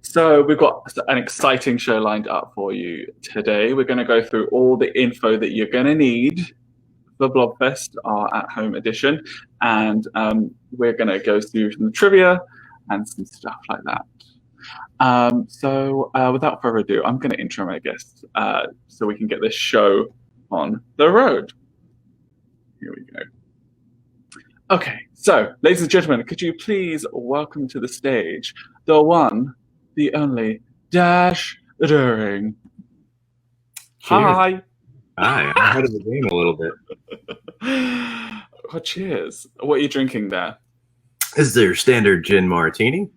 So we've got an exciting show lined up for you today. We're going to go through all the info that you're going to need for Blobfest, our at-home edition, and we're going to go through some trivia and some stuff like that. So without further ado, I'm going to intro my guests so we can get this show on the road. Here we go. Okay, so ladies and gentlemen, could you please welcome to the stage the one, the only Dash During. Hi. Hi, I'm ahead of the game a little bit. Oh, cheers. What are you drinking there? This is their standard gin martini.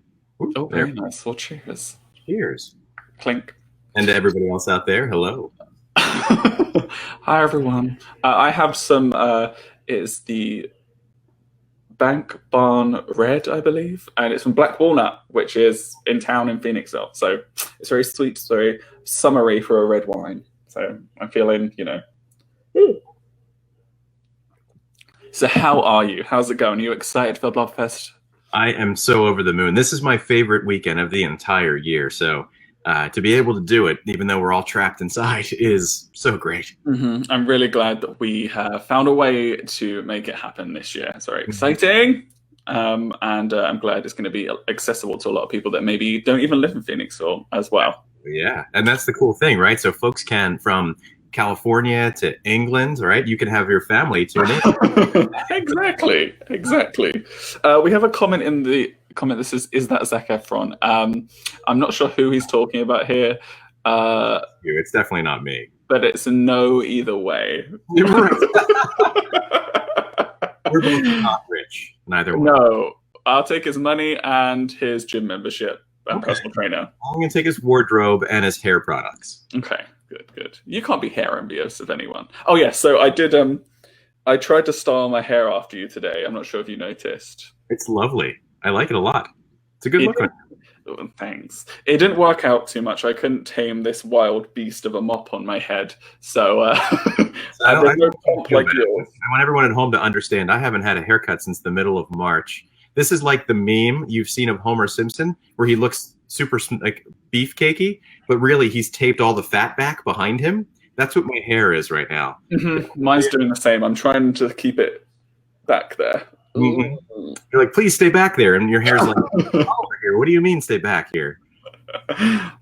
Ooh, oh, very nice. Well, cheers. Cheers. Clink. And to everybody else out there, hello. Hi, everyone. I have some, it's the Bank Barn Red, I believe, and it's from Black Walnut, which is in town in Phoenixville. So it's very sweet, it's very summery for a red wine. So I'm feeling, Ooh. So how are you? How's it going? Are you excited for Blobfest? I am so over the moon. This is my favorite weekend of the entire year. So to be able to do it, even though we're all trapped inside, is so great. Mm-hmm. I'm really glad that we have found a way to make it happen this year. It's very exciting. And I'm glad it's going to be accessible to a lot of people that maybe don't even live in Phoenixville as well. Yeah, and that's the cool thing, right? So folks can, from California to England, right? You can have your family tune in. Exactly. We have a comment in the comment that says, "Is that Zac Efron?" I'm not sure who he's talking about here. It's definitely not me. But it's a no either way. You're right. We're both not rich. Neither one. No, I'll take his money and his gym membership and personal trainer. I'm going to take his wardrobe and his hair products. Okay, good. You can't be hair envious of anyone. Oh, yeah, so I did, I tried to style my hair after you today. I'm not sure if you noticed. It's lovely. I like it a lot. It's a good look. Oh, thanks. It didn't work out too much. I couldn't tame this wild beast of a mop on my head. So I no pump like yours. I want everyone at home to understand I haven't had a haircut since the middle of March. This is like the meme you've seen of Homer Simpson, where he looks super like beefcakey, but really he's taped all the fat back behind him. That's what my hair is right now. Mm-hmm. Mine's doing the same. I'm trying to keep it back there. Mm-hmm. You're like, please stay back there, and your hair's like, over here. What do you mean, stay back here?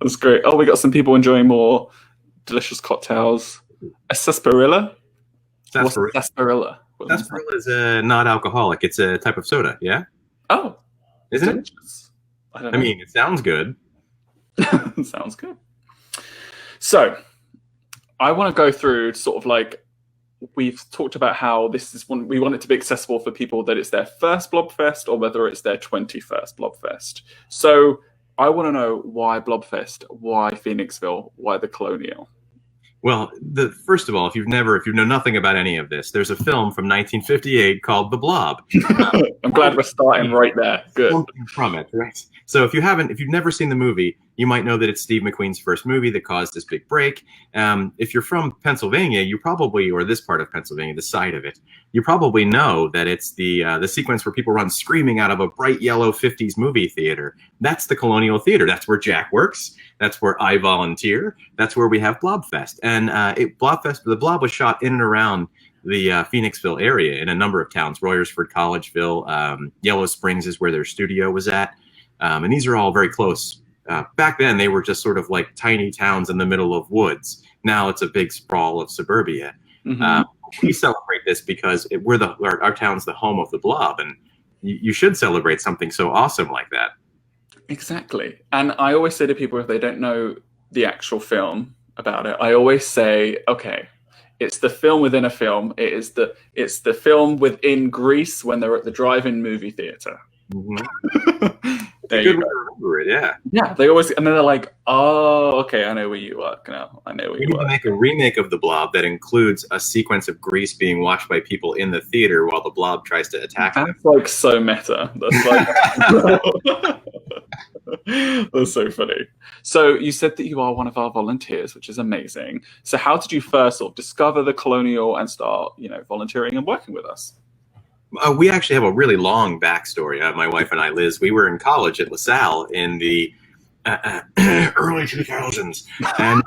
That's great. Oh, we got some people enjoying more delicious cocktails. A sarsaparilla. Sarsaparilla. Sarsaparilla is not alcoholic. It's a type of soda. Yeah. Oh, isn't it? I don't know. I mean, it sounds good. Sounds good. So, I want to go through sort of like, we've talked about how this is one, we want it to be accessible for people that it's their first Blobfest or whether it's their 21st Blobfest. So I want to know why Blobfest, why Phoenixville, why the Colonial? Well, first of all, if you know nothing about any of this, there's a film from 1958 called The Blob. I'm glad we're starting right there. Good. Something from it, right? So if you've never seen the movie, you might know that it's Steve McQueen's first movie that caused this big break. If you're from Pennsylvania, you probably, or this part of Pennsylvania, the side of it, you probably know that it's the sequence where people run screaming out of a bright yellow 50s movie theater. That's the Colonial Theater. That's where Jack works. That's where I volunteer. That's where we have Blobfest. And the Blob was shot in and around the Phoenixville area in a number of towns. Royersford, Collegeville, Yellow Springs is where their studio was at. And these are all very close. Back then, they were just sort of like tiny towns in the middle of woods. Now it's a big sprawl of suburbia. Mm-hmm. We celebrate this because our town's the home of the Blob, and you should celebrate something so awesome like that. Exactly. And I always say to people, if they don't know the actual film about it, I always say, okay, it's the film within a film. It's the film within Greece when they're at the drive-in movie theater. Mm-hmm. There you go. Remember it, yeah. Yeah, they always, and then they're like, "Oh, okay, I know where you work now. I know where you work." We need to make a remake of the Blob that includes a sequence of Grease being watched by people in the theater while the Blob tries to attack them. That's like so meta. That's like that's so funny. So you said that you are one of our volunteers, which is amazing. So how did you first sort of discover the Colonial and start, volunteering and working with us? We actually have a really long backstory. My wife and I, Liz, we were in college at LaSalle in the early 2000s, and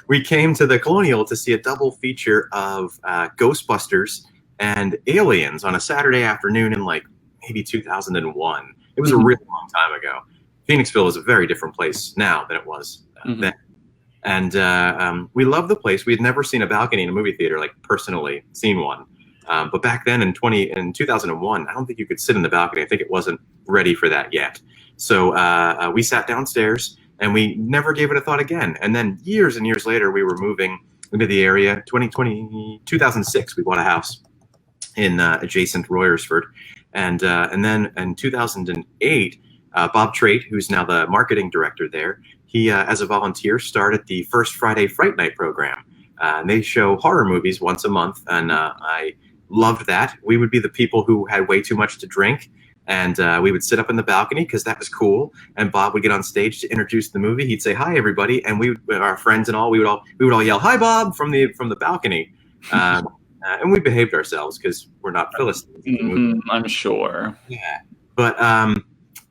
we came to the Colonial to see a double feature of Ghostbusters and Aliens on a Saturday afternoon in like maybe 2001. It was a really long time ago. Phoenixville is a very different place now than it was then. And we loved the place. We had never seen a balcony in a movie theater, like personally seen one. But back then in 2001, I don't think you could sit in the balcony. I think it wasn't ready for that yet. So we sat downstairs and we never gave it a thought again. And then years and years later, we were moving into the area. 2006, we bought a house in adjacent Royersford. And then in 2008, Bob Trait, who's now the marketing director there, he, as a volunteer, started the First Friday Fright Night program. And they show horror movies once a month, and I loved that. We would be the people who had way too much to drink, and we would sit up in the balcony because that was cool. And Bob would get on stage to introduce the movie. He'd say, "Hi, everybody," and we, our friends and all, we would all yell, "Hi, Bob!" from the balcony. And we behaved ourselves because we're not Philistines. I'm sure. Yeah, but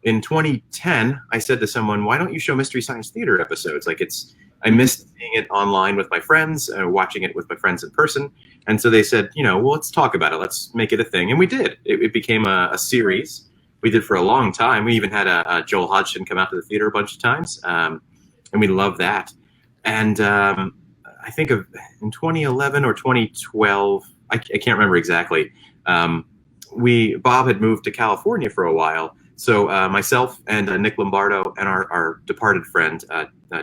in 2010, I said to someone, "Why don't you show Mystery Science Theater episodes? Like I missed seeing it online with my friends, watching it with my friends in person." And so they said, well, let's talk about it. Let's make it a thing. And we did. It became a series. We did for a long time. We even had a Joel Hodgson come out to the theater a bunch of times. And we loved that. And I think in 2011 or 2012, I can't remember exactly, Bob had moved to California for a while. So myself and Nick Lombardo and our departed friend,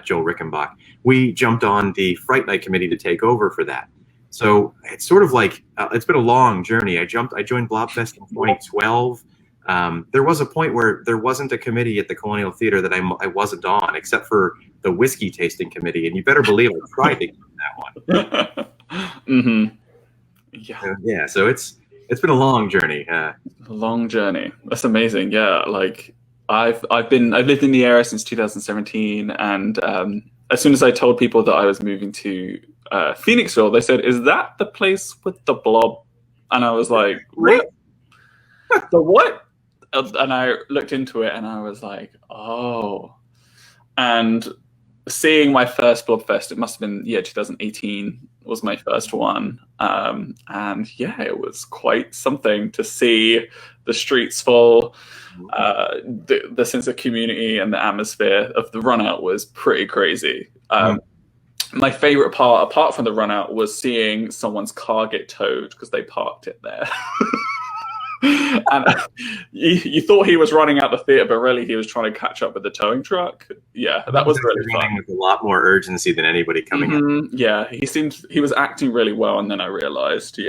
Joel Rickenbach, we jumped on the Fright Night committee to take over for that. So it's sort of like, it's been a long journey. I joined Blobfest in 2012. There was a point where there wasn't a committee at the Colonial Theater that I wasn't on, except for the whiskey tasting committee. And you better believe I tried to get that one. Yeah, so it's been a long journey. Long journey. That's amazing. Yeah, like I've lived in the area since 2017, and as soon as I told people that I was moving to Phoenixville, they said, "Is that the place with the blob?" And I was like, "What? The what?" And I looked into it, and I was like, "Oh." And seeing my first Blobfest, it must have been 2018 was my first one, and yeah, it was quite something to see the streets full. The sense of community and the atmosphere of the run out was pretty crazy. My favorite part, apart from the run out, was seeing someone's car get towed because they parked it there. And you thought he was running out the theater, but really he was trying to catch up with the towing truck. Yeah, that was really fun. With a lot more urgency than anybody coming up. Yeah, he was acting really well, and then I realized,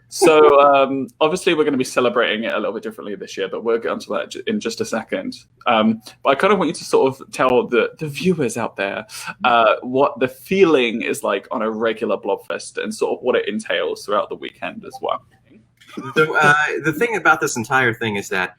So obviously we're going to be celebrating it a little bit differently this year, but we'll get onto that in just a second. But I kind of want you to sort of tell the viewers out there what the feeling is like on a regular Blobfest and sort of what it entails throughout the weekend as well. The thing about this entire thing is that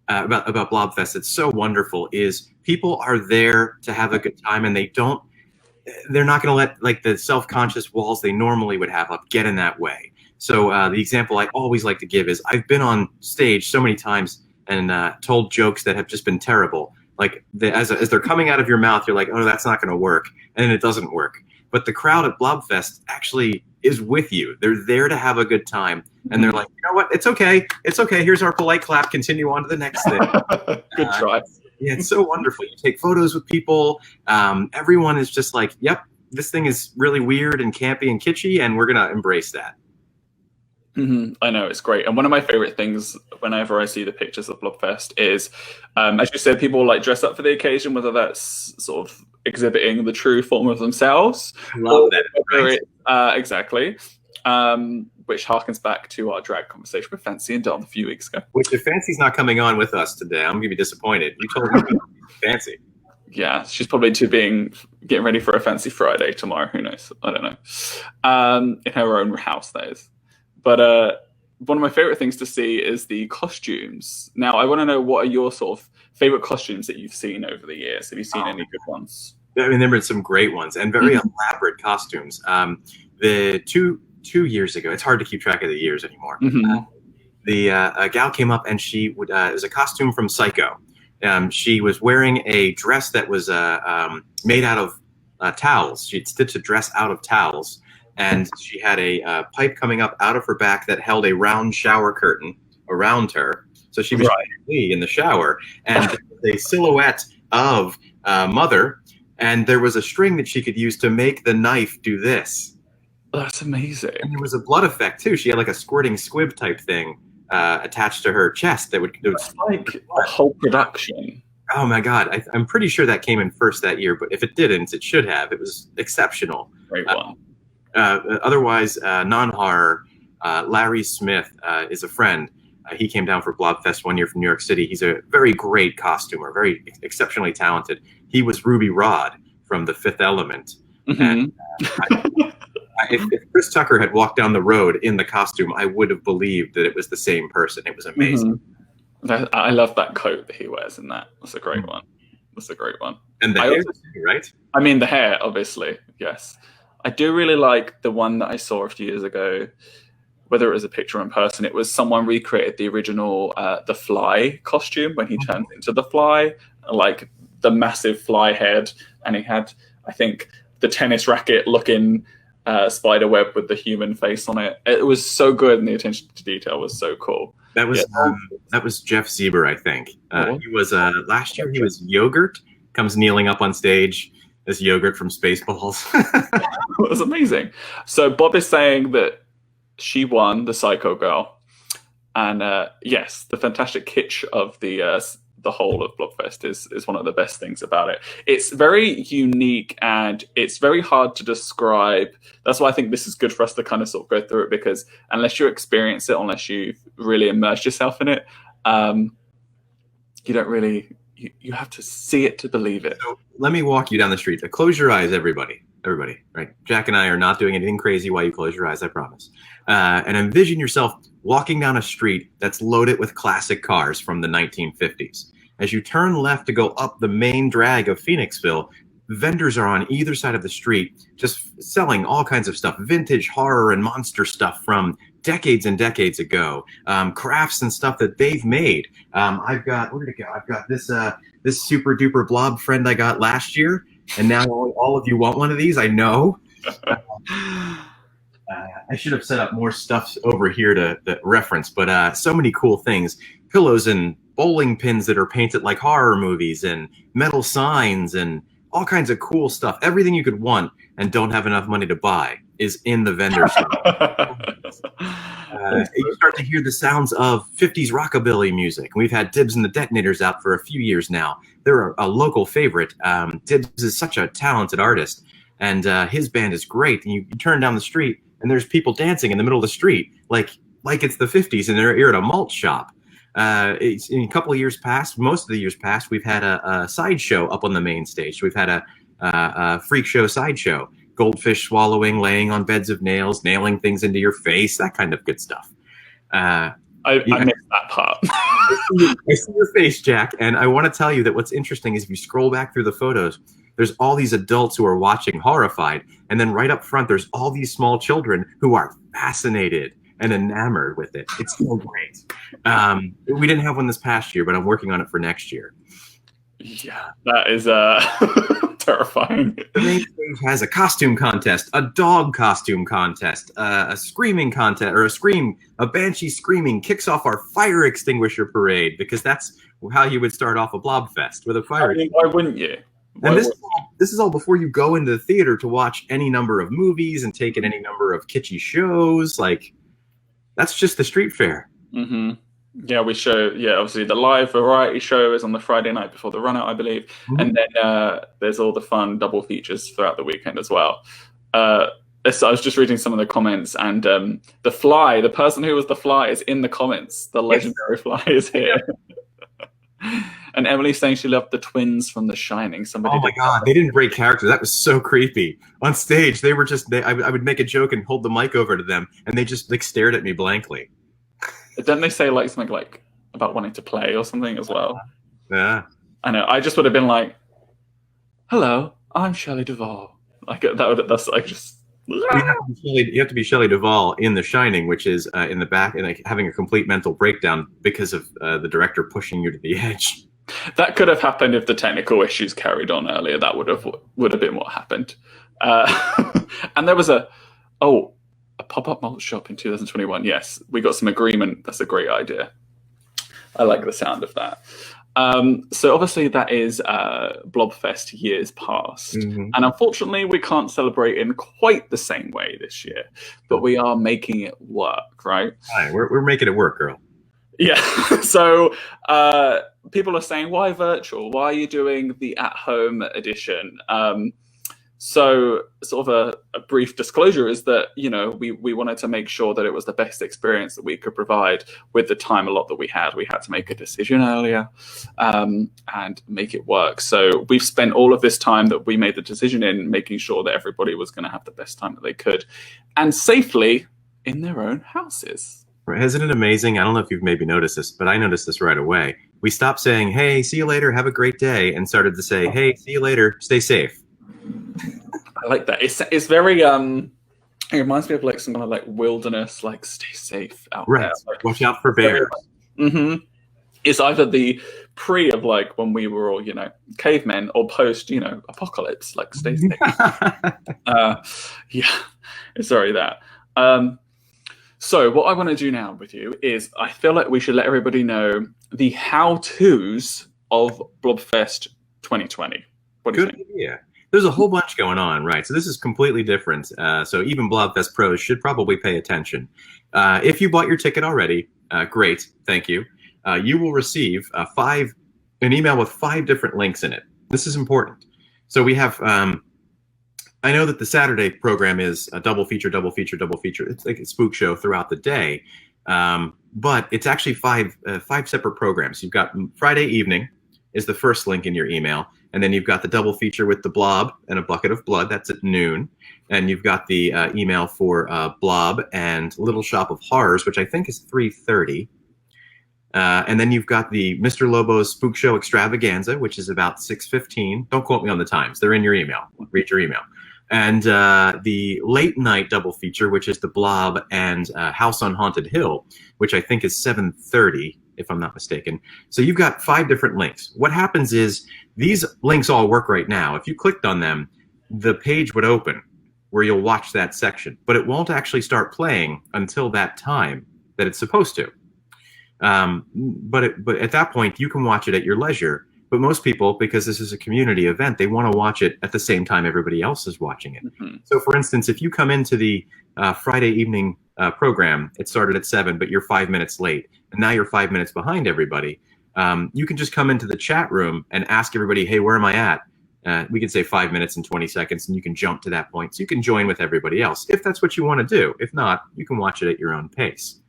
about Blobfest, it's so wonderful, is people are there to have a good time, and they're not going to let like the self-conscious walls they normally would have up get in that way. So the example I always like to give is I've been on stage so many times and told jokes that have just been terrible. Like as they're coming out of your mouth, you're like, "Oh, that's not going to work," and then it doesn't work. But the crowd at Blobfest actually is with you. They're there to have a good time. And they're like, "You know what? It's okay. It's okay. Here's our polite clap. Continue on to the next thing." Good try. Yeah, it's so wonderful. You take photos with people. Everyone is just like, "Yep, this thing is really weird and campy and kitschy, and we're going to embrace that." I know, it's great. And one of my favorite things whenever I see the pictures of Blobfest is, as you said, people like dress up for the occasion, whether that's sort of exhibiting the true form of themselves. I love that. Exactly. Which harkens back to our drag conversation with Fancy and Dom a few weeks ago. Which, if Fancy's not coming on with us today, I'm going to be disappointed. You told me Fancy. Yeah, she's probably getting ready for a Fancy Friday tomorrow. Who knows? I don't know. In her own house, that is. But one of my favorite things to see is the costumes. Now, I want to know, what are your sort of favorite costumes that you've seen over the years? Have you seen any good ones? I mean, there have been some great ones and very elaborate costumes. The two years ago, it's hard to keep track of the years anymore. A gal came up and she it was a costume from Psycho. She was wearing a dress that was made out of towels. She'd stitched a dress out of towels, and she had a pipe coming up out of her back that held a round shower curtain around her. So she was in the shower, and a silhouette of Mother, and there was a string that she could use to make the knife do this. That's amazing. And there was a blood effect too. She had like a squirting squib type thing attached to her chest that would. It's like a whole production. Oh my God! I'm pretty sure that came in first that year, but if it didn't, it should have. It was exceptional. Great one. Otherwise, non-horror. Larry Smith is a friend. He came down for Blobfest one year from New York City. He's a very great costumer, very exceptionally talented. He was Ruby Rod from The Fifth Element. And, if Chris Tucker had walked down the road in the costume, I would have believed that it was the same person. It was amazing. I love that coat that he wears in that. That's a great one. That's a great one. And the hair, right? I mean, the hair, obviously, yes. I do really like the one that I saw a few years ago. Whether it was a picture in person, it was someone recreated the original The Fly costume when he turned into the Fly, like the massive fly head, and he had, I think, the tennis racket looking spider web with the human face on it. It was so good, and the attention to detail was so cool. That was Jeff Sieber, I think. He was last year. He was Yogurt. Comes kneeling up on stage as Yogurt from Spaceballs. It was amazing. So Bob is saying that she won the Psycho Girl, and yes, the fantastic kitsch of the whole of Blobfest is one of the best things about it. It's very unique and it's very hard to describe. That's why I think this is good for us to kind of sort of go through it, because unless you experience it, unless you've really immersed yourself in it, you don't really. You have to see it to believe it. So let me walk you down the street. Close your eyes, everybody. Everybody, right? Jack and I are not doing anything crazy while you close your eyes, I promise. And envision yourself walking down a street that's loaded with classic cars from the 1950s. As you turn left to go up the main drag of Phoenixville, vendors are on either side of the street just selling all kinds of stuff, vintage horror and monster stuff from decades and decades ago, crafts and stuff that they've made. I've got, where did it go? I've got this super duper blob friend I got last year, and now all of you want one of these, I know. I should have set up more stuff over here to reference, but so many cool things. Pillows and bowling pins that are painted like horror movies, and metal signs, and all kinds of cool stuff. Everything you could want and don't have enough money to buy is in the vendor store. You start to hear the sounds of 50s rockabilly music. We've had Dibs and the Detonators out for a few years now. They're a local favorite. Dibs is such a talented artist, and his band is great. And you turn down the street, and there's people dancing in the middle of the street, like it's the 50s, and they're at a malt shop. It's in a couple of years past, most of the years past, we've had a sideshow up on the main stage. We've had a freak show sideshow. Goldfish swallowing, laying on beds of nails, nailing things into your face, that kind of good stuff. I missed that part. I see your face, Jack, and I want to tell you that what's interesting is if you scroll back through the photos, there's all these adults who are watching horrified, and then right up front, there's all these small children who are fascinated and enamored with it. It's so great. We didn't have one this past year, but I'm working on it for next year. Yeah, that is terrifying. The main stage has a costume contest, a dog costume contest, a screaming contest, or a banshee screaming kicks off our fire extinguisher parade, because that's how you would start off a Blobfest, with a fire. I mean, why wouldn't you? And this is all before you go into the theater to watch any number of movies and take in any number of kitschy shows. Like, that's just the street fair. Mm-hmm. Yeah, we show, obviously the live variety show is on the Friday night before the run out, I believe. Mm-hmm. And then there's all the fun double features throughout the weekend as well. I was just reading some of the comments, and the person who was the Fly is in the comments. The legendary Fly is here. And Emily's saying she loved the twins from The Shining. Oh my God, they didn't break character. That was so creepy. On stage, they were just, I would make a joke and hold the mic over to them, and they just stared at me blankly. Didn't they say something like about wanting to play or something as well? Yeah. I know. I just would have been like, "Hello, I'm Shelley Duvall." That's like just. You have to be Shelley Duvall in The Shining, which is in the back and having a complete mental breakdown because of the director pushing you to the edge. That could have happened if the technical issues carried on earlier. That would have been what happened. And there was a pop-up malt shop in 2021. Yes, we got some agreement. That's a great idea. I like the sound of that. So obviously that is Blobfest years past. Mm-hmm. And unfortunately we can't celebrate in quite the same way this year, but we are making it work, right? Hi, we're making it work, girl. Yeah. So people are saying, why virtual? Why are you doing the at-home edition? So sort of a brief disclosure is that, we wanted to make sure that it was the best experience that we could provide with the time allot that we had. We had to make a decision earlier and make it work. So we've spent all of this time that we made the decision in making sure that everybody was going to have the best time that they could and safely in their own houses. Isn't it amazing? I don't know if you've maybe noticed this, but I noticed this right away. We stopped saying, hey, see you later, have a great day, and started to say, hey, see you later, stay safe. I like that. It's very it reminds me of like some kind of like wilderness, like stay safe out there. Like, watch out for bears. Mm-hmm. It's either the pre of like when we were all, cavemen, or post, apocalypse, like stay safe. Yeah, sorry that. So what I want to do now with you is I feel like we should let everybody know the how-tos of Blobfest 2020. What do you think? Yeah. There's a whole bunch going on, right? So this is completely different. So even Blobfest pros should probably pay attention. If you bought your ticket already, great, thank you. You will receive an email with 5 different links in it. This is important. So we have, I know that the Saturday program is a double feature. It's like a spook show throughout the day. But it's actually 5 separate programs. You've got Friday evening is the first link in your email. And then you've got the double feature with the Blob and a bucket of blood. That's at noon. And you've got the email for Blob and Little Shop of Horrors, which I think is 3:30. And then you've got the Mr. Lobo's Spook Show Extravaganza, which is about 6:15. Don't quote me on the times. They're in your email. Read your email. And the late night double feature, which is the Blob and House on Haunted Hill, which I think is 7:30, if I'm not mistaken. So you've got 5 different links. What happens is these links all work right now. If you clicked on them, the page would open where you'll watch that section, but it won't actually start playing until that time that it's supposed to. But at that point, you can watch it at your leisure. But most people, because this is a community event, they want to watch it at the same time everybody else is watching it. Mm-hmm. So, for instance, if you come into the Friday evening program, it started at 7, but you're 5 minutes late, and now you're 5 minutes behind everybody, you can just come into the chat room and ask everybody, hey, where am I at? We can say 5 minutes and 20 seconds, and you can jump to that point. So you can join with everybody else, if that's what you want to do. If not, you can watch it at your own pace.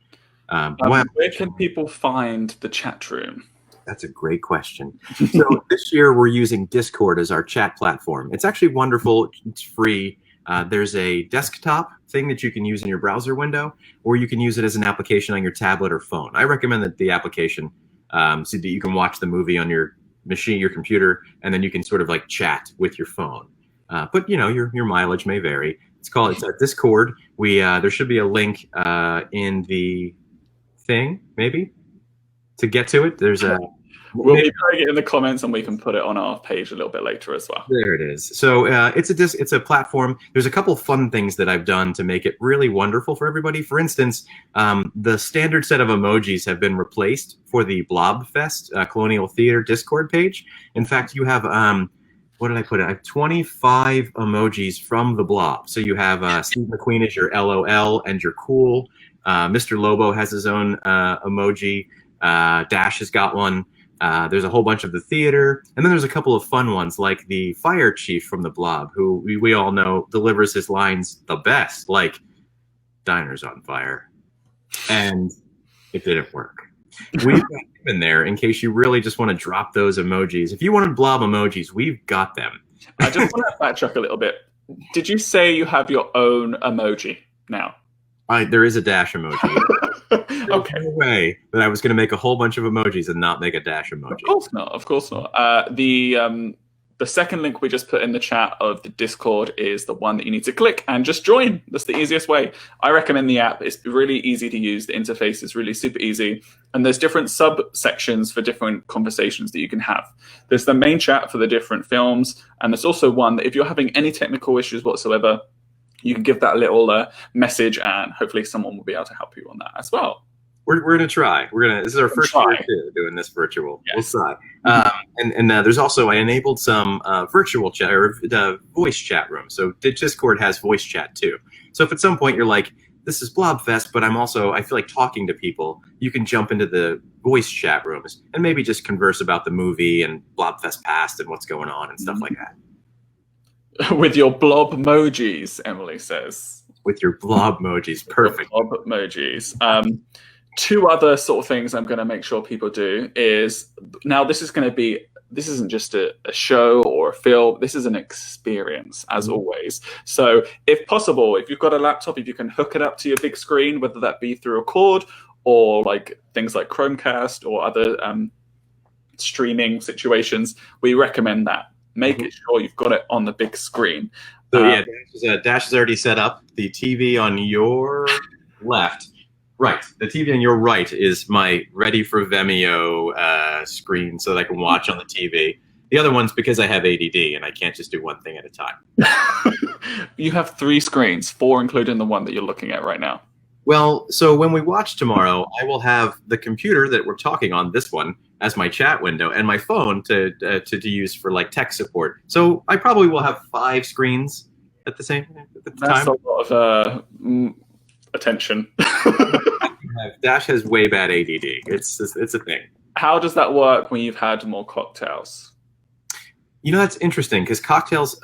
Where can people find the chat room? That's a great question. So this year we're using Discord as our chat platform. It's actually wonderful. It's free. There's a desktop thing that you can use in your browser window, or you can use it as an application on your tablet or phone. I recommend that the application so that you can watch the movie on your machine, your computer, and then you can sort of like chat with your phone. But your mileage may vary. It's Discord. There should be a link in the thing, maybe, to get to it. There's a We'll be putting it in the comments, and we can put it on our page a little bit later as well. There it is. So it's a platform. There's a couple fun things that I've done to make it really wonderful for everybody. For instance, the standard set of emojis have been replaced for the Blobfest Colonial Theater Discord page. In fact, you have what did I put it? I have 25 emojis from the Blob. So you have Steve McQueen as your LOL and your cool. Mr. Lobo has his own emoji. Dash has got one. There's a whole bunch of the theater, and then there's a couple of fun ones like the fire chief from the Blob, who we all know delivers his lines the best, like "Diner's on fire," and it didn't work. We've got them in there in case you really just want to drop those emojis. If you wanted Blob emojis, we've got them. I just want to backtrack a little bit. Did you say you have your own emoji now? There is a dash emoji. Okay. No way that I was going to make a whole bunch of emojis and not make a dash emoji. Of course not. The the second link we just put in the chat of the Discord is the one that you need to click and just join. That's the easiest way. I recommend the app. It's really easy to use. The interface is really super easy. And there's different subsections for different conversations that you can have. There's the main chat for the different films. And there's also one that if you're having any technical issues whatsoever, you can give that little message and hopefully someone will be able to help you on that as well. We're gonna try. This is our first year too, doing this virtual. Yes. We'll try. And there's also I enabled some virtual chat or voice chat room. So the Discord has voice chat too. So if at some point you're like, this is Blobfest, but I feel like talking to people, you can jump into the voice chat rooms and maybe just converse about the movie and Blobfest past and what's going on and stuff like that. With your blob emojis, Emily says. With your blob emojis, perfect. Blob emojis. Two other sort of things I'm going to make sure people do is, now this isn't just a show or a film, this is an experience as always. So if possible, if you've got a laptop, if you can hook it up to your big screen, whether that be through a cord or like things like Chromecast or other streaming situations, we recommend that. Make it sure you've got it on the big screen. So Dash has already set up the TV on your left. Right. The TV on your right is my ready for Vimeo screen so that I can watch on the TV. The other one's because I have ADD and I can't just do one thing at a time. You have 3 screens, 4 including the one that you're looking at right now. Well, so when we watch tomorrow, I will have the computer that we're talking on, this one, as my chat window, and my phone to use for like tech support. So I probably will have 5 screens at the same time. That's a lot of attention. Dash has way bad ADD. It's a thing. How does that work when you've had more cocktails? You know, that's interesting because cocktails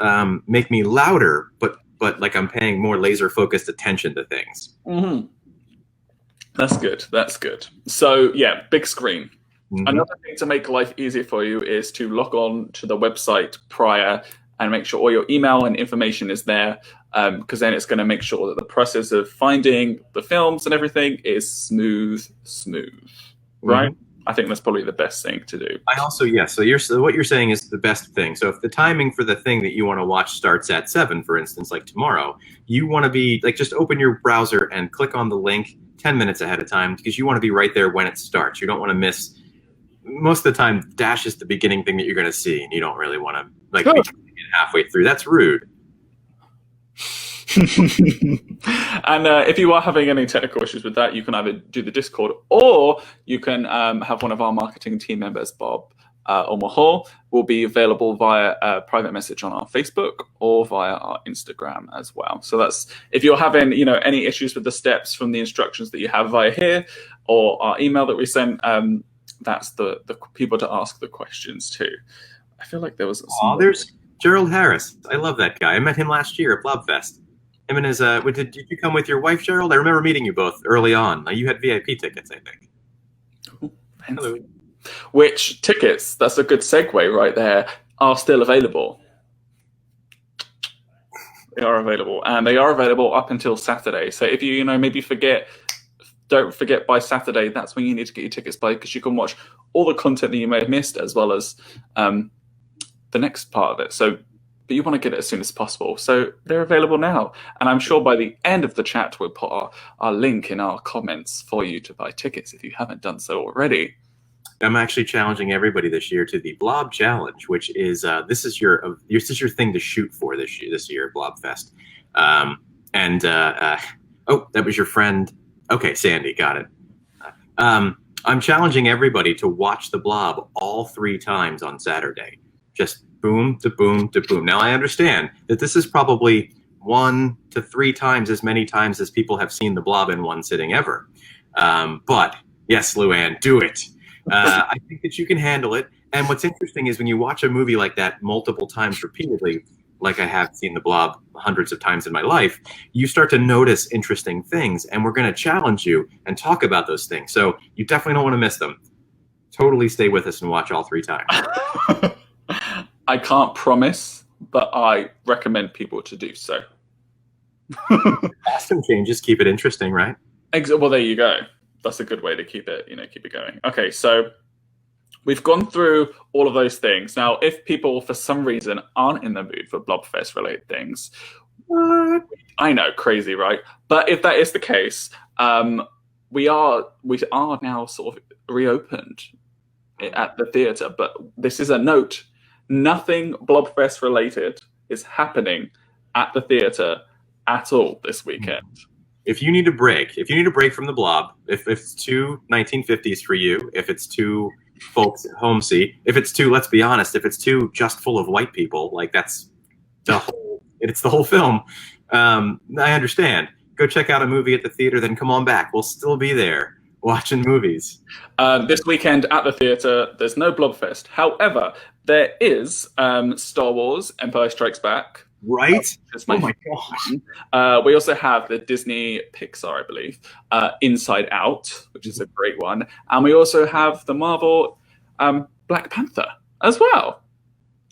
make me louder, but like I'm paying more laser focused attention to things. That's good. That's good. So yeah, big screen. Another thing to make life easier for you is to log on to the website prior and make sure all your email and information is there, because then it's going to make sure that the process of finding the films and everything is smooth, right? I think that's probably the best thing to do. I also, yes. So what you're saying is the best thing. So if the timing for the thing that you want to watch starts at 7, for instance, like tomorrow, you want to be like, just open your browser and click on the link 10 minutes ahead of time because you want to be right there when it starts. You don't want to miss. Most of the time, Dash is the beginning thing that you're going to see, and you don't really want to like be halfway through. That's rude. And if you are having any technical issues with that, you can either do the Discord or you can have one of our marketing team members, Bob or Mahal, will be available via a private message on our Facebook or via our Instagram as well. So that's if you're having any issues with the steps from the instructions that you have via here or our email that we sent. That's the people to ask the questions to. I feel like there was. There's Gerald Harris. I love that guy. I met him last year at Blobfest. Him and his. Did you come with your wife, Gerald? I remember meeting you both early on. You had VIP tickets, I think. Ooh, hello. Which tickets? That's a good segue right there. Are still available. They are available, and they are available up until Saturday. So if you maybe forget. Don't forget by Saturday, that's when you need to get your tickets by, because you can watch all the content that you may have missed as well as the next part of it. So, but you want to get it as soon as possible. So they're available now. And I'm sure by the end of the chat, we'll put our link in our comments for you to buy tickets if you haven't done so already. I'm actually challenging everybody this year to the Blob Challenge, which is this is your thing to shoot for this year, Blobfest. Oh, that was your friend. Okay, Sandy, got it. I'm challenging everybody to watch The Blob all 3 times on Saturday. Just boom to boom to boom. Now, I understand that this is probably 1 to 3 times as many times as people have seen The Blob in one sitting ever. But, yes, Luann, do it. I think that you can handle it. And what's interesting is when you watch a movie like that multiple times repeatedly, like I have seen The Blob hundreds of times in my life, you start to notice interesting things, and we're going to challenge you and talk about those things. So you definitely don't want to miss them. Totally stay with us and watch all 3 times. I can't promise, but I recommend people to do so. Ask some changes, keep it interesting, right? Well, there you go. That's a good way to keep it going. Okay, so we've gone through all of those things. Now, if people for some reason aren't in the mood for Blobfest related things, What? I know, crazy, right? But if that is the case, we are now sort of reopened at the theatre. But this is a note: nothing Blobfest related is happening at the theatre at all this weekend. If you need a break, from the Blob, if it's too 1950s for you, if it's too folks homey, if it's too, let's be honest, if it's too just full of white people, like it's the whole film. I understand. Go check out a movie at the theater, then come on back. We'll still be there watching movies. This weekend at the theatre, there's no Blobfest. However, there is Star Wars: Empire Strikes Back. Right? Oh my gosh. We also have the Disney Pixar, I believe, Inside Out, which is a great one. And we also have the Marvel Black Panther as well.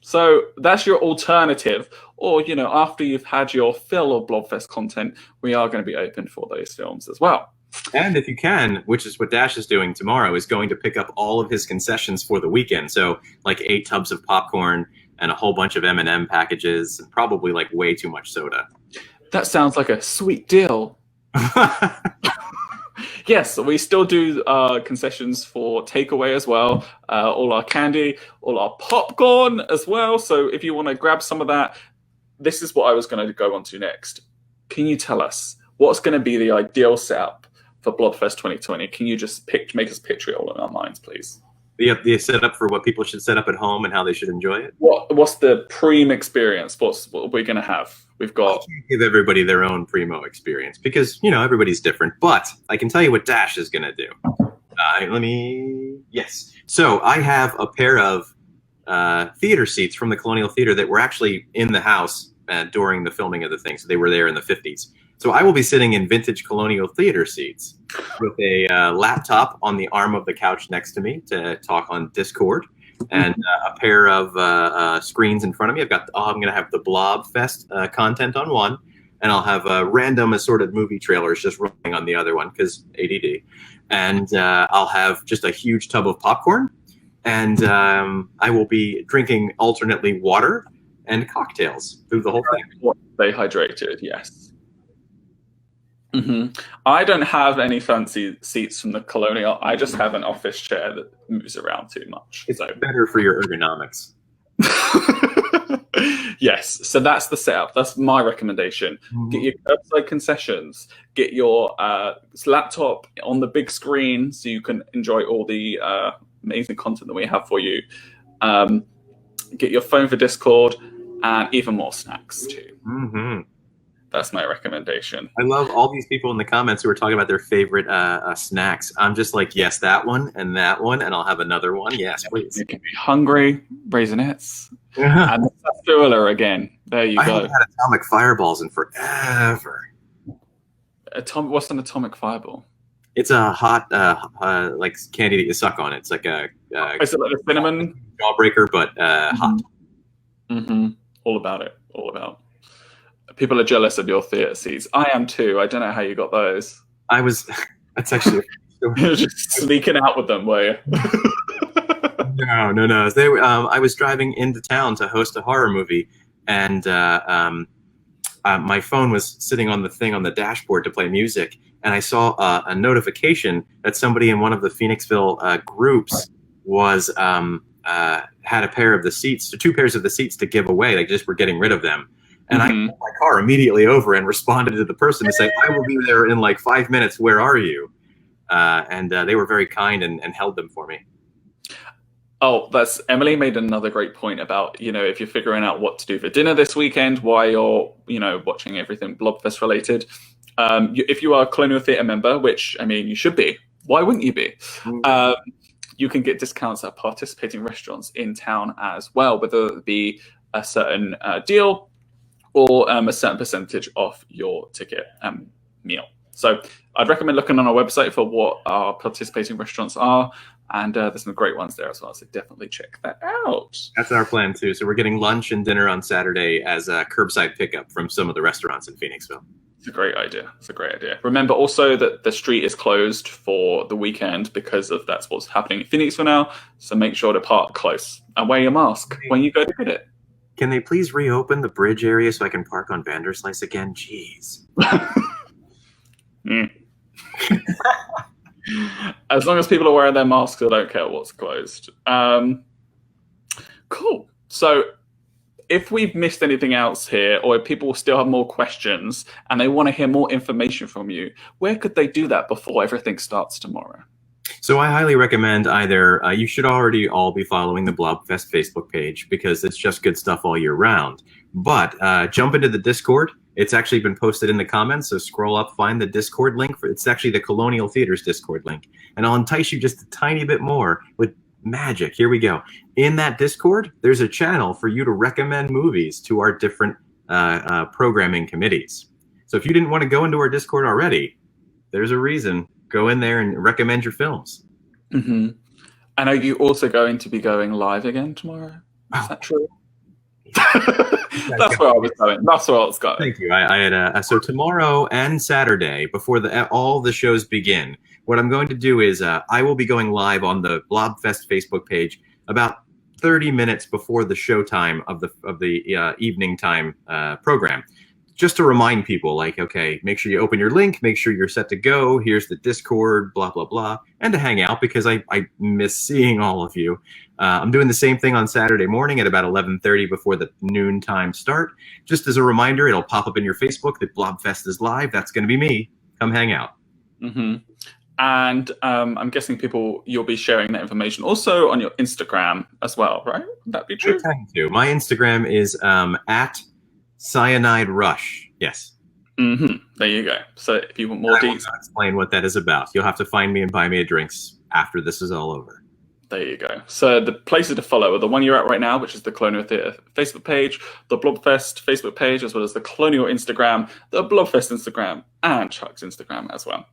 So that's your alternative. Or, after you've had your fill of Blobfest content, we are going to be open for those films as well. And if you can, which is what Dash is doing tomorrow, is going to pick up all of his concessions for the weekend. So like 8 tubs of popcorn and a whole bunch of M&M packages, and probably like way too much soda. That sounds like a sweet deal. Yes, we still do concessions for takeaway as well. All our candy, all our popcorn as well. So if you want to grab some of that, this is what I was going to go on to next. Can you tell us what's going to be the ideal setup for Blobfest 2020? Can you just make us picture it all in our minds, please? The setup for what people should set up at home and how they should enjoy it. What's the preem experience? What we're going to have? We've got. I can't give everybody their own primo experience because everybody's different. But I can tell you what Dash is going to do. Yes. So I have a pair of theater seats from the Colonial Theater that were actually in the house during the filming of the thing. So they were there in the 50s. So I will be sitting in vintage Colonial Theater seats with a laptop on the arm of the couch next to me to talk on Discord, and a pair of screens in front of me. I'm going to have the Blobfest content on one, and I'll have random assorted movie trailers just running on the other one because ADD. And I'll have just a huge tub of popcorn, and I will be drinking alternately water and cocktails through the whole thing. Stay hydrated, yes. Mm-hmm. I don't have any fancy seats from the Colonial. I just have an office chair that moves around too much. It's better for your ergonomics. Yes, so that's the setup. That's my recommendation. Mm-hmm. Get your curbside concessions. Get your laptop on the big screen so you can enjoy all the amazing content that we have for you. Get your phone for Discord and even more snacks too. Mm-hmm. That's my recommendation. I love all these people in the comments who are talking about their favorite snacks. I'm just like, yes, that one, and I'll have another one. Yes, please. You can be hungry, Raisinets, and the sarsaparilla again. There you go. I haven't had atomic fireballs in forever. What's an atomic fireball? It's a hot, like candy that you suck on. It's like a. Is it like a cinnamon jawbreaker, but hot. Mm-hmm. All about it. All about. People are jealous of your theatre seats. I am too. I don't know how you got those. That's actually. You're just sneaking out with them, were you? No. I was driving into town to host a horror movie, and my phone was sitting on the thing on the dashboard to play music, and I saw a notification that somebody in one of the Phoenixville groups was had a pair of the seats, 2 pairs of the seats to give away. They just were getting rid of them. And I pulled my car immediately over and responded to the person to say, I will be there in like 5 minutes. Where are you? And they were very kind and held them for me. Oh, Emily made another great point about, if you're figuring out what to do for dinner this weekend, why you're, watching everything Blobfest related. If you are a Colonial Theatre member, which, you should be, why wouldn't you be? You can get discounts at participating restaurants in town as well, whether it be a certain deal or a certain percentage off your ticket meal. So I'd recommend looking on our website for what our participating restaurants are, and there's some great ones there as well, so definitely check that out. That's our plan too. So we're getting lunch and dinner on Saturday as a curbside pickup from some of the restaurants in Phoenixville. It's a great idea. It's a great idea. Remember also that the street is closed for the weekend because of that's what's happening in Phoenix for now. So make sure to park close and wear your mask when you go to get it. Can they please reopen the bridge area so I can park on Vanderslice again? Jeez. As long as people are wearing their masks, I don't care what's closed. Cool. So if we've missed anything else here, or if people still have more questions and they want to hear more information from you, where could they do that before everything starts tomorrow? So I highly recommend either, you should already all be following the Blobfest Facebook page because it's just good stuff all year round. But jump into the Discord. It's actually been posted in the comments, so scroll up, find the Discord link. It's actually the Colonial Theater's Discord link. And I'll entice you just a tiny bit more with magic. Here we go. In that Discord, there's a channel for you to recommend movies to our different programming committees. So if you didn't want to go into our Discord already, there's a reason. Go in there and recommend your films. Mm-hmm. And are you also going to be going live again tomorrow? Is that true? That's where I was going. That's where I was going. Thank you. I had so tomorrow and Saturday before all the shows begin. What I'm going to do is I will be going live on the Blobfest Facebook page about 30 minutes before the showtime of the evening time program, just to remind people, like, okay, make sure you open your link, make sure you're set to go. Here's the Discord, blah blah blah, and to hang out because I miss seeing all of you. I'm doing the same thing on Saturday morning at about 11:30 before the noon time start. Just as a reminder, it'll pop up in your Facebook that Blobfest is live. That's going to be me. Come hang out. Mm-hmm. And I'm guessing you'll be sharing that information also on your Instagram as well, right? Would that be true? I tend to. My Instagram is at Cyanide Rush. Yes. Mm-hmm. There you go. So if you want more details, I'll explain what that is about. You'll have to find me and buy me a drinks after this is all over. There you go. So the places to follow are the one you're at right now, which is the Colonial Theatre Facebook page, the Blobfest Facebook page, as well as the Colonial Instagram, the Blobfest Instagram, and Chuck's Instagram as well.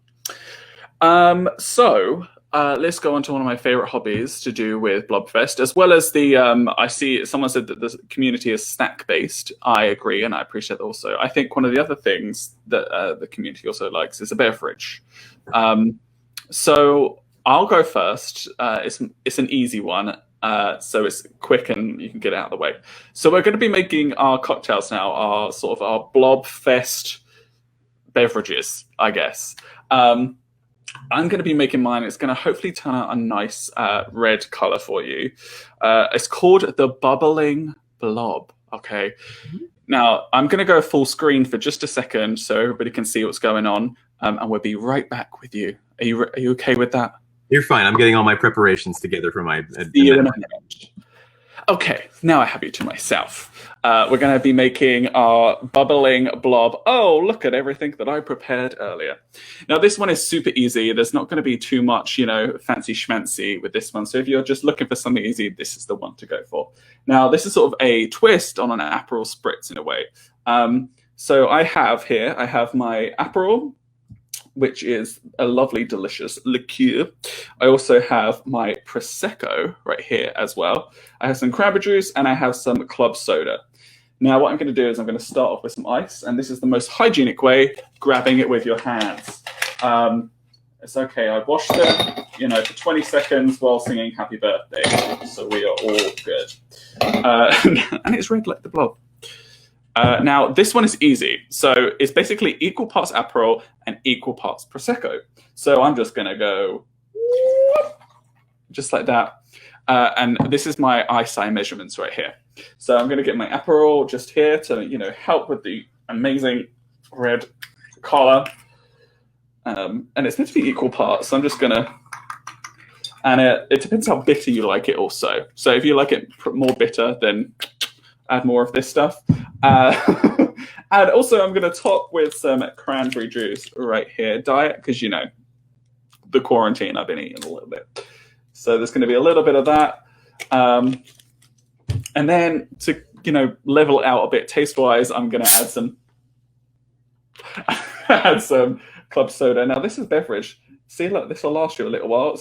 So let's go on to one of my favorite hobbies to do with Blobfest, as well as the, I see someone said that the community is snack-based. I agree, and I appreciate that also. I think one of the other things that the community also likes is a beverage. So I'll go first. It's an easy one, so it's quick and you can get it out of the way. So we're going to be making our cocktails now, our Blobfest beverages, I guess. I'm going to be making mine. It's going to hopefully turn out a nice red color for you. It's called the Bubbling Blob. Okay. Mm-hmm. Now, I'm going to go full screen for just a second so everybody can see what's going on, and we'll be right back with you. Are you okay with that? You're fine. I'm getting all my preparations together for my... Okay, now I have you to myself. We're going to be making our bubbling blob. Oh, look at everything that I prepared earlier. Now, this one is super easy. There's not going to be too much, fancy schmancy with this one. So if you're just looking for something easy, this is the one to go for. Now, this is sort of a twist on an Aperol Spritz in a way. So I have my Aperol, which is a lovely, delicious liqueur. I also have my Prosecco right here as well. I have some cranberry juice and I have some club soda. Now, what I'm going to do is I'm going to start off with some ice, and this is the most hygienic way, grabbing it with your hands. It's okay. I washed it, for 20 seconds while singing Happy Birthday, so we are all good. And it's red like the blob. Now, this one is easy. So it's basically equal parts Aperol and equal parts Prosecco. So I'm just going to go just like that. And this is my eyesight measurements right here. So I'm going to get my Aperol just here to, help with the amazing red color. And it's meant to be equal parts. So I'm just going to... And it depends how bitter you like it also. So if you like it more bitter, then add more of this stuff. And also I'm going to top with some cranberry juice right here. Diet, because, the quarantine, I've been eating a little bit. So there's going to be a little bit of that. And then to, level out a bit taste-wise, I'm going to add some club soda. Now, this is beverage. See, look, this will last you a little while.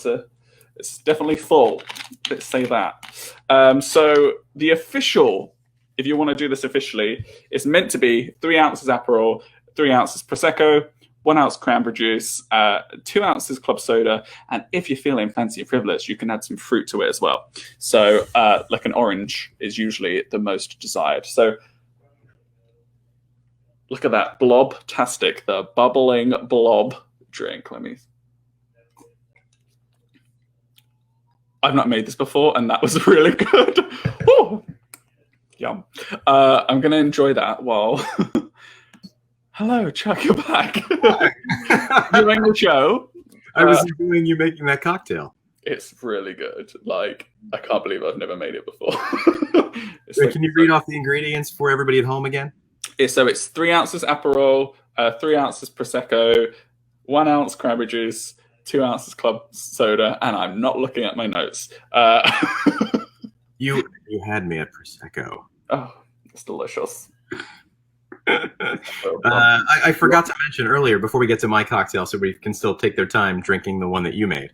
It's definitely full. Let's say that. So the official, if you want to do this officially, it's meant to be 3 ounces Aperol, 3 ounces Prosecco, 1 ounce cranberry juice, 2 ounces club soda, and if you're feeling fancy and frivolous, you can add some fruit to it as well. So like an orange is usually the most desired. So look at that, Blob-tastic, the bubbling blob drink. I've not made this before, and that was really good. Ooh, yum. I'm going to enjoy that while... Hello, Chuck, you're back. Doing the show. I was enjoying you making that cocktail. It's really good. Like, I can't believe I've never made it before. Wait, can you read off the ingredients for everybody at home again? So it's 3 ounces Aperol, 3 ounces Prosecco, 1 ounce cranberry juice, 2 ounces club soda, and I'm not looking at my notes. You had me at Prosecco. Oh, it's delicious. I forgot to mention earlier, before we get to my cocktail, so we can still take their time drinking the one that you made.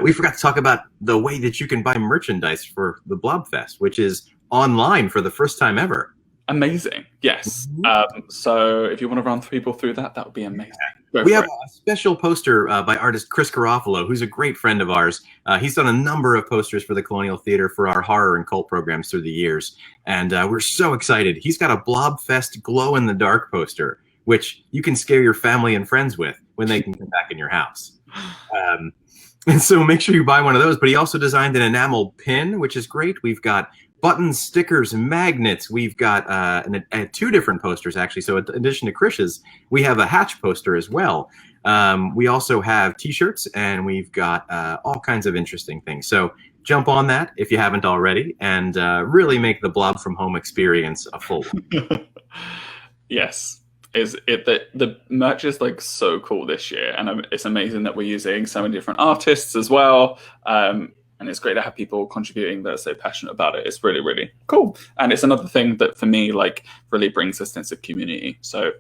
We forgot to talk about the way that you can buy merchandise for the Blobfest, which is online for the first time ever. Amazing. Yes. So if you want to run people through that, that would be amazing. We have a special poster by artist Chris Garofalo, who's a great friend of ours. He's done a number of posters for the Colonial Theater for our horror and cult programs through the years. And we're so excited. He's got a Blobfest glow-in-the-dark poster, which you can scare your family and friends with when they can come back in your house. And so make sure you buy one of those. But he also designed an enamel pin, which is great. We've got buttons, stickers, magnets. We've got 2 different posters, actually. So in addition to Krish's, we have a Hatch poster as well. We also have T-shirts, and we've got all kinds of interesting things. So jump on that if you haven't already, and really make the Blob from Home experience a full one. Yes. The merch is like so cool this year, and it's amazing that we're using so many different artists as well. And it's great to have people contributing that are so passionate about it. It's really, really cool. And it's another thing that, for me, like, really brings a sense of community. So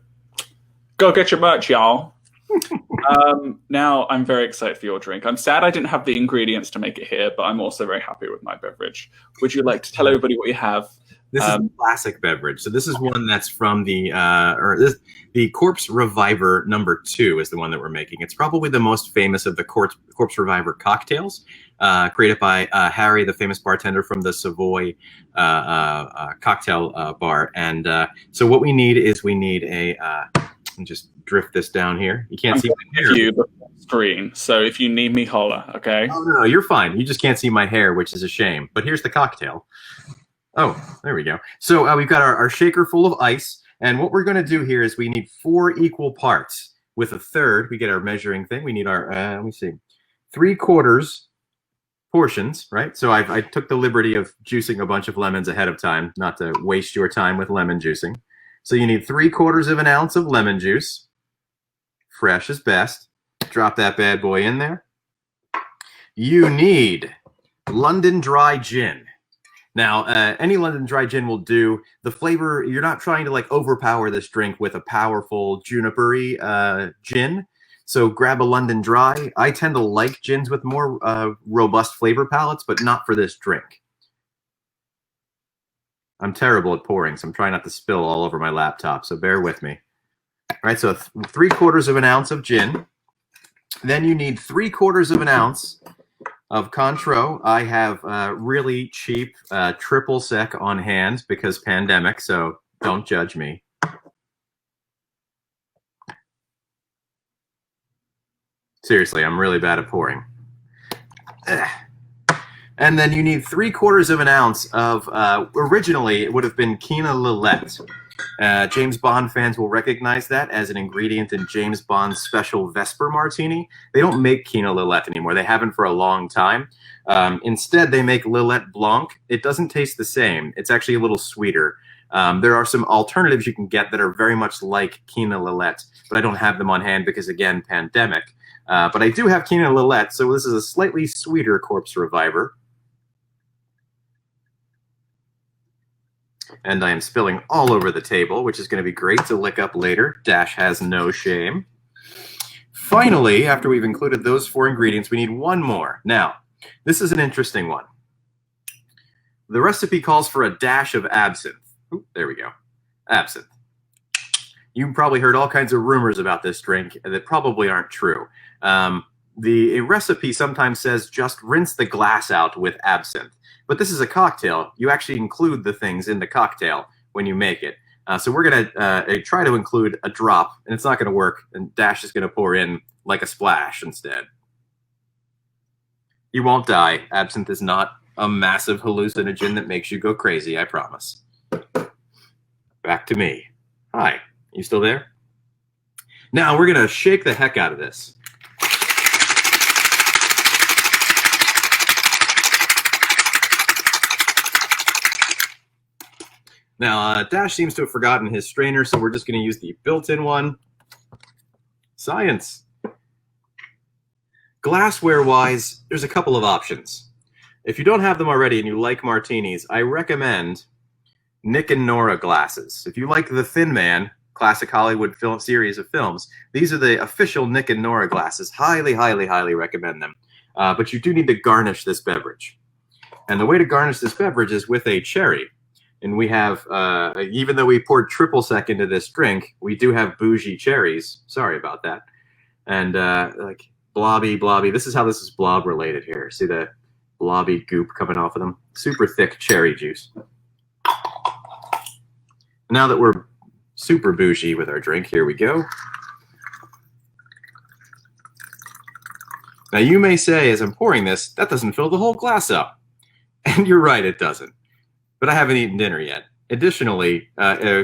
go get your merch, y'all. Now, I'm very excited for your drink. I'm sad I didn't have the ingredients to make it here, but I'm also very happy with my beverage. Would you like to tell everybody what you have? This is a classic beverage. So this is one that's from the Corpse Reviver #2 is the one that we're making. It's probably the most famous of the Corpse Reviver cocktails, created by Harry, the famous bartender from the Savoy cocktail bar. And so what we need is let me just drift this down here. You can't see my hair. The screen. So if you need me, holla, okay? Oh, no, you're fine. You just can't see my hair, which is a shame. But here's the cocktail. Oh, there we go. So we've got our shaker full of ice. And what we're going to do here is we need 4 equal parts. With a third, we get our measuring thing. We need our, let me see, 3/4 portions, right? So I took the liberty of juicing a bunch of lemons ahead of time, not to waste your time with lemon juicing. So you need 3/4 of an ounce of lemon juice. Fresh is best. Drop that bad boy in there. You need London Dry Gin. Now, any London Dry Gin will do. The flavor, you're not trying to like overpower this drink with a powerful juniper-y gin. So grab a London Dry. I tend to like gins with more robust flavor palettes, but not for this drink. I'm terrible at pouring, so I'm trying not to spill all over my laptop, so bear with me. All right, so 3/4 of an ounce of gin. Then you need 3/4 of an ounce of Cointreau. I have really cheap triple sec on hand because pandemic, so don't judge me. Seriously, I'm really bad at pouring. And then you need 3/4 of an ounce of, originally it would have been Quina Lillet. James Bond fans will recognize that as an ingredient in James Bond's special Vesper Martini. They don't make Quina Lillet anymore. They haven't for a long time. Instead, they make Lillet Blanc. It doesn't taste the same. It's actually a little sweeter. There are some alternatives you can get that are very much like Quina Lillet, but I don't have them on hand because, again, pandemic. But I do have Quina Lillet, so this is a slightly sweeter Corpse Reviver. And I am spilling all over the table, which is going to be great to lick up later. Dash has no shame. Finally, after we've included those 4 ingredients, we need one more. Now, this is an interesting one. The recipe calls for a dash of absinthe. Ooh, there we go. Absinthe. you probably heard all kinds of rumors about this drink that probably aren't true. The recipe sometimes says just rinse the glass out with absinthe. But this is a cocktail. You actually include the things in the cocktail when you make it. So we're going to try to include a drop, and it's not going to work, and Dash is going to pour in like a splash instead. You won't die. Absinthe is not a massive hallucinogen that makes you go crazy, I promise. Back to me. Hi, you still there? Now we're going to shake the heck out of this. Now, Dash seems to have forgotten his strainer, so we're just going to use the built-in one. Science. Glassware-wise, there's a couple of options. If you don't have them already and you like martinis, I recommend Nick and Nora glasses. If you like The Thin Man, classic Hollywood film series of films, these are the official Nick and Nora glasses. Highly, highly, highly recommend them. But you do need to garnish this beverage. And the way to garnish this beverage is with a cherry. And we have, even though we poured triple sec into this drink, we do have bougie cherries. Sorry about that. And like blobby. This is how this is blob related here. See the blobby goop coming off of them? Super thick cherry juice. Now that we're super bougie with our drink, here we go. Now you may say, as I'm pouring this, that doesn't fill the whole glass up. And you're right, it doesn't. But I haven't eaten dinner yet. Additionally,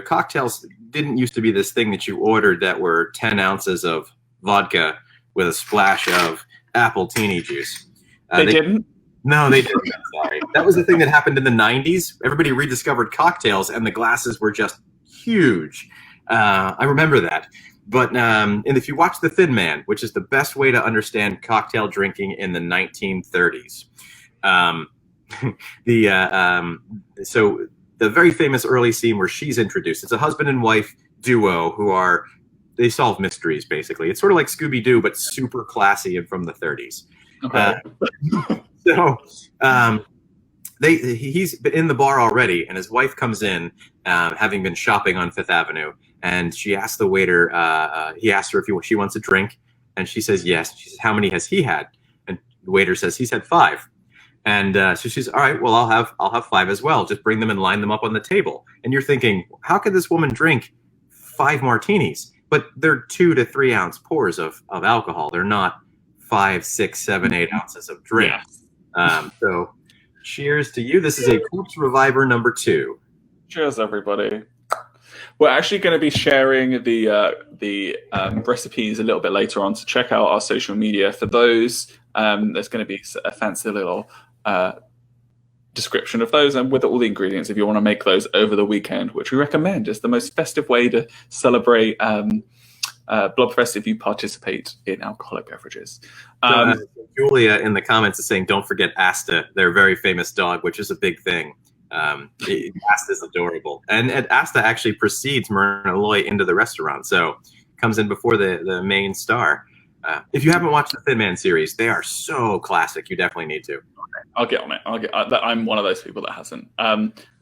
cocktails didn't used to be this thing that you ordered that were 10 ounces of vodka with a splash of apple teeny juice. They didn't? No, they didn't. Sorry. That was the thing that happened in the 90s. Everybody rediscovered cocktails, and the glasses were just huge. I remember that. But and if you watch The Thin Man, which is the best way to understand cocktail drinking in the 1930s, so the very famous early scene where she's introduced, it's a husband and wife duo they solve mysteries, basically. It's sort of like Scooby-Doo, but super classy and from the 30s. Okay. He's in the bar already, and his wife comes in, having been shopping on Fifth Avenue, and she asks the waiter, he asks her if she wants a drink, and she says yes. She says, how many has he had? And the waiter says, he's had 5. And so she's, all right, well, I'll have 5 as well. Just bring them and line them up on the table. And you're thinking, how could this woman drink 5 martinis? But they're 2 to 3 ounce pours of alcohol. They're not 5, 6, 7, 8 ounces of drink. Yeah. So cheers to you. This is a Corpse Reviver number 2. Cheers, everybody. We're actually going to be sharing the recipes a little bit later on, so check out our social media for those. There's going to be a fancy little description of those and with all the ingredients if you want to make those over the weekend, which we recommend. It's the most festive way to celebrate Blobfest if you participate in alcoholic beverages. Julia in the comments is saying, don't forget Asta, their very famous dog, which is a big thing. Asta's adorable. And Asta actually precedes Myrna Loy into the restaurant, so comes in before the main star. If you haven't watched the Thin Man series, they are so classic. You definitely need to. I'll get on it. I'm one of those people that hasn't.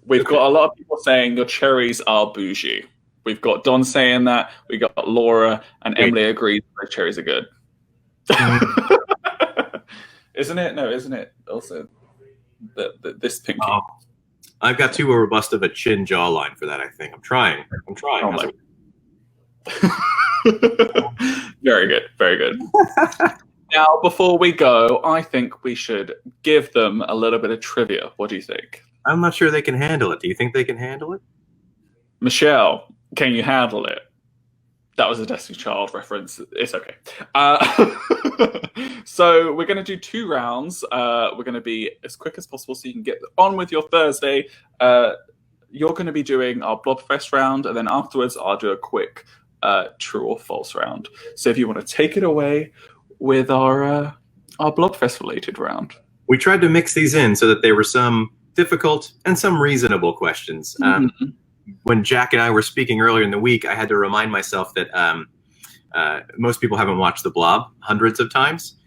We've got a lot of people saying your cherries are bougie. We've got Don saying that. We got Laura and Emily agrees that cherries are good. Isn't it? No, isn't it? Also, this pink. Oh, I've got too robust of a chin jawline for that. I think I'm trying. Oh, very good, very good. Now, before we go, I think we should give them a little bit of trivia. What do you think? I'm not sure they can handle it. Do you think they can handle it? Michelle, can you handle it? That was a Destiny Child reference. It's okay. So we're going to do 2 rounds. We're going to be as quick as possible so you can get on with your Thursday. You're going to be doing our Blobfest round, and then afterwards I'll do a quick true or false round. So if you want to take it away with our Blobfest related round. We tried to mix these in so that there were some difficult and some reasonable questions. When Jack and I were speaking earlier in the week, I had to remind myself that most people haven't watched The Blob hundreds of times.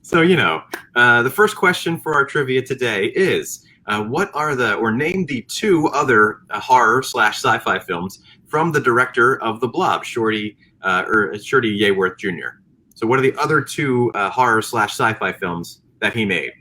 So you know, the first question for our trivia today is, name the 2 other horror/sci-fi films from the director of The Blob, Shorty Yeworth Jr. So what are the other two horror/sci-fi films that he made?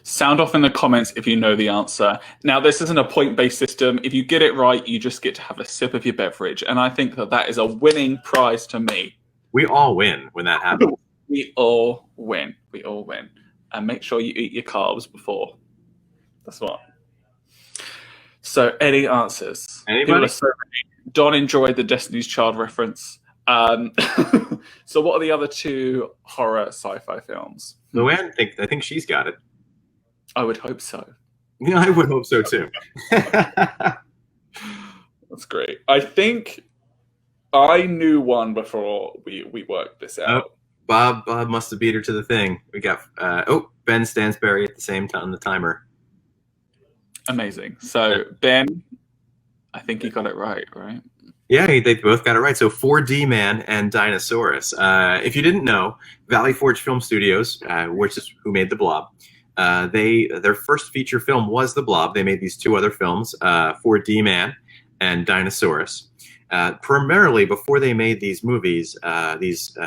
Sound off in the comments if you know the answer. Now, this isn't a point-based system. If you get it right, you just get to have a sip of your beverage. And I think that is a winning prize to me. We all win when that happens. We all win. We all win. And make sure you eat your carbs before. That's what. So, any answers? Anybody? Don enjoyed the Destiny's Child reference. So what are the other two horror sci-fi films? Luann, I think she's got it. I would hope so. Yeah, I would hope so too. That's great. I think I knew one before we worked this out. Oh, Bob must have beat her to the thing. We got Ben Stansberry at the same time on the timer. Amazing. So Ben, I think he got it right? Yeah, they both got it right. So 4D Man and Dinosaurus. If you didn't know, Valley Forge Film Studios, which is who made The Blob, their first feature film was The Blob. They made these two other films, 4D Man and Dinosaurus. Primarily, before they made these movies, these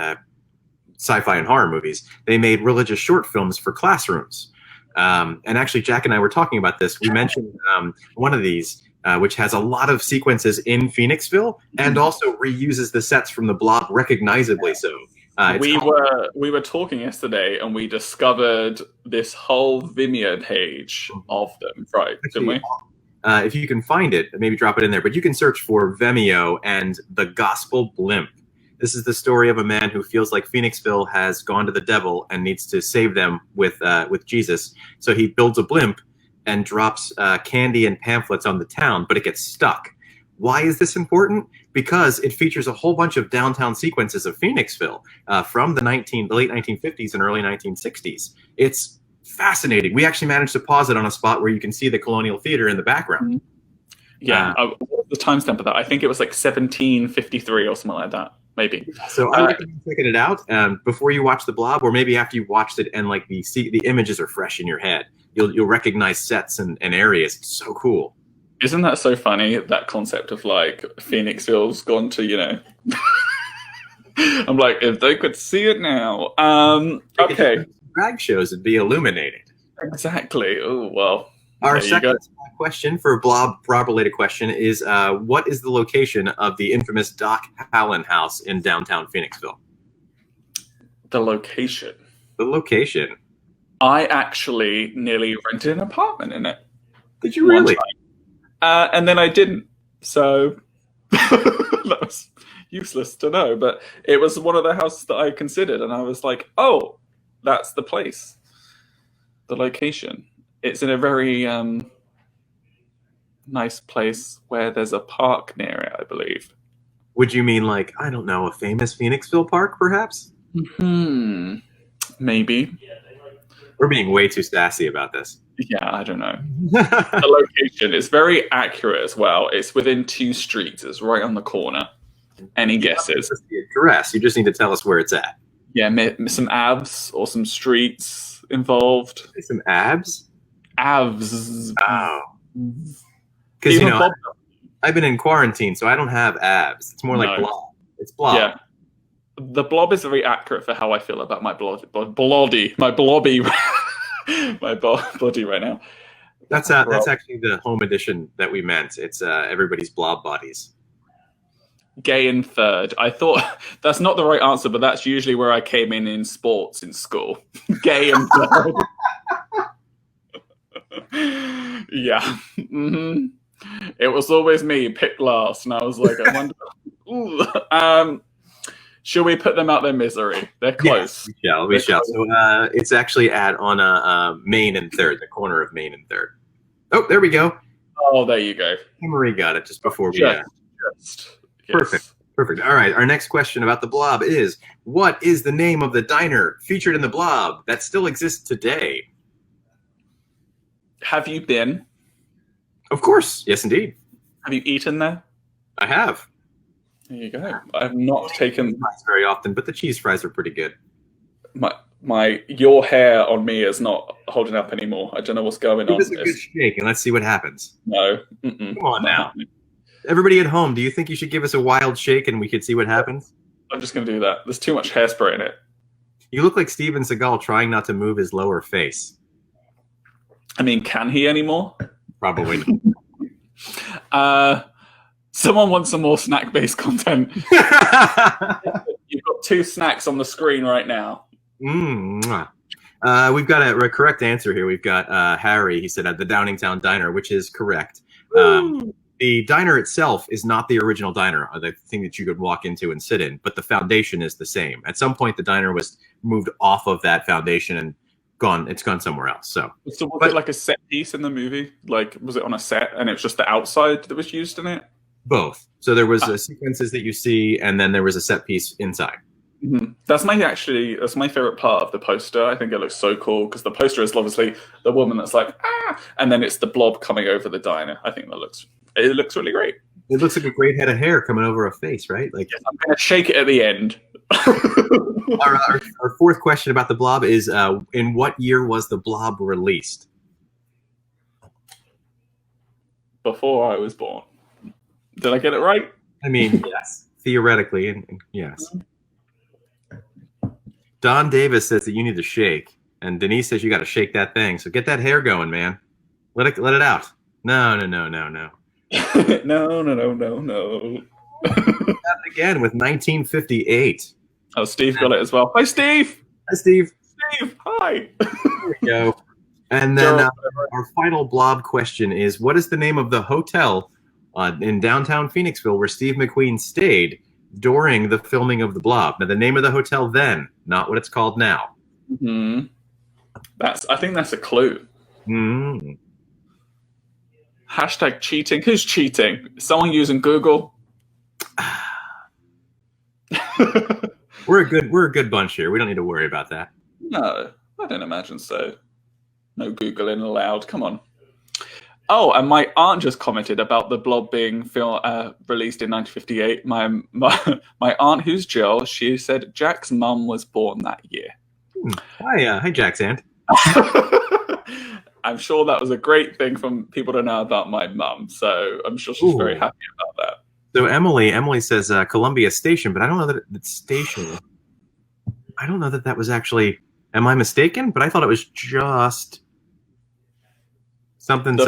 sci-fi and horror movies, they made religious short films for classrooms. And actually, Jack and I were talking about this. We mentioned one of these, which has a lot of sequences in Phoenixville and also reuses the sets from The Blob recognizably so. We were talking yesterday and we discovered this whole Vimeo page of them, right? Didn't we? If you can find it, maybe drop it in there. But you can search for Vimeo and the Gospel Blimp. This is the story of a man who feels like Phoenixville has gone to the devil and needs to save them with Jesus. So he builds a blimp and drops candy and pamphlets on the town, but it gets stuck. Why is this important? Because it features a whole bunch of downtown sequences of Phoenixville from the late 1950s and early 1960s. It's fascinating. We actually managed to pause it on a spot where you can see the Colonial Theater in the background. Yeah, what was the timestamp of that? I think it was like 1753 or something like that. Maybe. So I recommend checking it out before you watch The Blob, or maybe after you watched it and like the images are fresh in your head. You'll recognize sets and areas. It's so cool. Isn't that so funny? That concept of like Phoenixville's gone to, I'm like, if they could see it now. Okay. Drag shows would be illuminated. Exactly. Oh well. Our second question for a Blob-related question is, what is the location of the infamous Doc Hallen house in downtown Phoenixville? The location. The location. I actually nearly rented an apartment in it. Did you really? And then I didn't. So that was useless to know. But it was one of the houses that I considered. And I was like, oh, that's the place. The location. It's in a very nice place where there's a park near it, I believe. Would you mean like, I don't know, a famous Phoenixville park, perhaps? Maybe. We're being way too sassy about this. Yeah, I don't know. The location is very accurate as well. It's within 2 streets. It's right on the corner. Any guesses? The address. You just need to tell us where it's at. Yeah, some abs or some streets involved. Some abs? Abs. Oh. Because, I've been in quarantine, so I don't have abs. It's more like blob. It's blob. Yeah. The blob is very accurate for how I feel about my blobby my body right now. That's actually the home edition that we meant. It's everybody's blob bodies. Gay in third. I thought that's not the right answer, but that's usually where I came in sports in school. Gay in third. Yeah. Mm-hmm. It was always me, picked last, and I was like, I wonder. Should we put them out their misery? They're close. Yes, we shall. So it's actually on Main and 3rd, the corner of Main and 3rd. Oh, there we go. Oh, there you go. Marie got it just before we. Yes. Perfect. All right. Our next question about the Blob is: what is the name of the diner featured in the Blob that still exists today? Have you been? Of course. Yes, indeed. Have you eaten there? I have. There you go. I have not taken fries very often, but the cheese fries are pretty good. Your hair on me is not holding up anymore. I don't know what's going on. Give us a good shake and let's see what happens. No. Come on now. Everybody at home, do you think you should give us a wild shake and we could see what happens? I'm just going to do that. There's too much hairspray in it. You look like Steven Seagal trying not to move his lower face. I mean, can he anymore? Probably not. Someone wants some more snack-based content. You've got 2 snacks on the screen right now. We've got a correct answer here. We've got Harry. He said at the Downingtown Diner, which is correct. The diner itself is not the original diner, or the thing that you could walk into and sit in, but the foundation is the same. At some point, the diner was moved off of that foundation and gone. It's gone somewhere else. So was it like a set piece in the movie? Like, was it on a set and it was just the outside that was used in it? Both. So there was sequences that you see, and then there was a set piece inside. Mm-hmm. That's my favorite part of the poster. I think it looks so cool because the poster is obviously the woman that's like and then it's the blob coming over the diner. I think it looks really great. It looks like a great head of hair coming over a face, right? Like, yes, I'm gonna shake it at the end. our fourth question about the Blob is: in what year was the Blob released? Before I was born. Did I get it right? I mean, yes, theoretically, and yes. Don Davis says that you need to shake, and Denise says you got to shake that thing. So get that hair going, man. Let it out. No. no. No. Again with 1958. Oh, Steve got it as well. Hi, Steve. Hi, Steve. Steve, hi. There we go. And then our final Blob question is: what is the name of the hotel in downtown Phoenixville where Steve McQueen stayed during the filming of the Blob? Now, the name of the hotel then, not what it's called now. Mm-hmm. I think that's a clue. Mm. Hashtag cheating. Who's cheating? Is someone using Google? We're a good bunch here. We don't need to worry about that. No, I don't imagine so. No Googling allowed. Come on. Oh, and my aunt just commented about the Blob being released in 1958. My aunt, who's Jill, she said Jack's mum was born that year. Hi, Jack's aunt. I'm sure that was a great thing for people to know about my mum, so I'm sure she's very happy about that. So Emily says Columbia Station, but I don't know that it's station. I don't know that was actually. Am I mistaken? But I thought it was just something.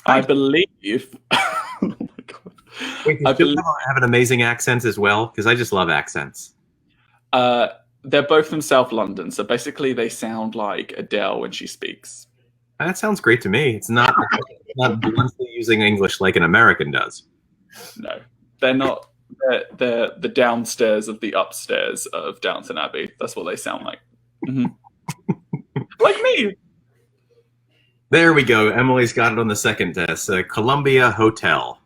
I believe. Oh my god! Wait, I believe have an amazing accent as well, because I just love accents. They're both from South London, so basically they sound like Adele when she speaks. That sounds great to me. It's not bluntly using English like an American does. No, they're not. They're the downstairs of the upstairs of Downton Abbey. That's what they sound like. Mm-hmm. Like me. There we go. Emily's got it on the second test. Columbia Hotel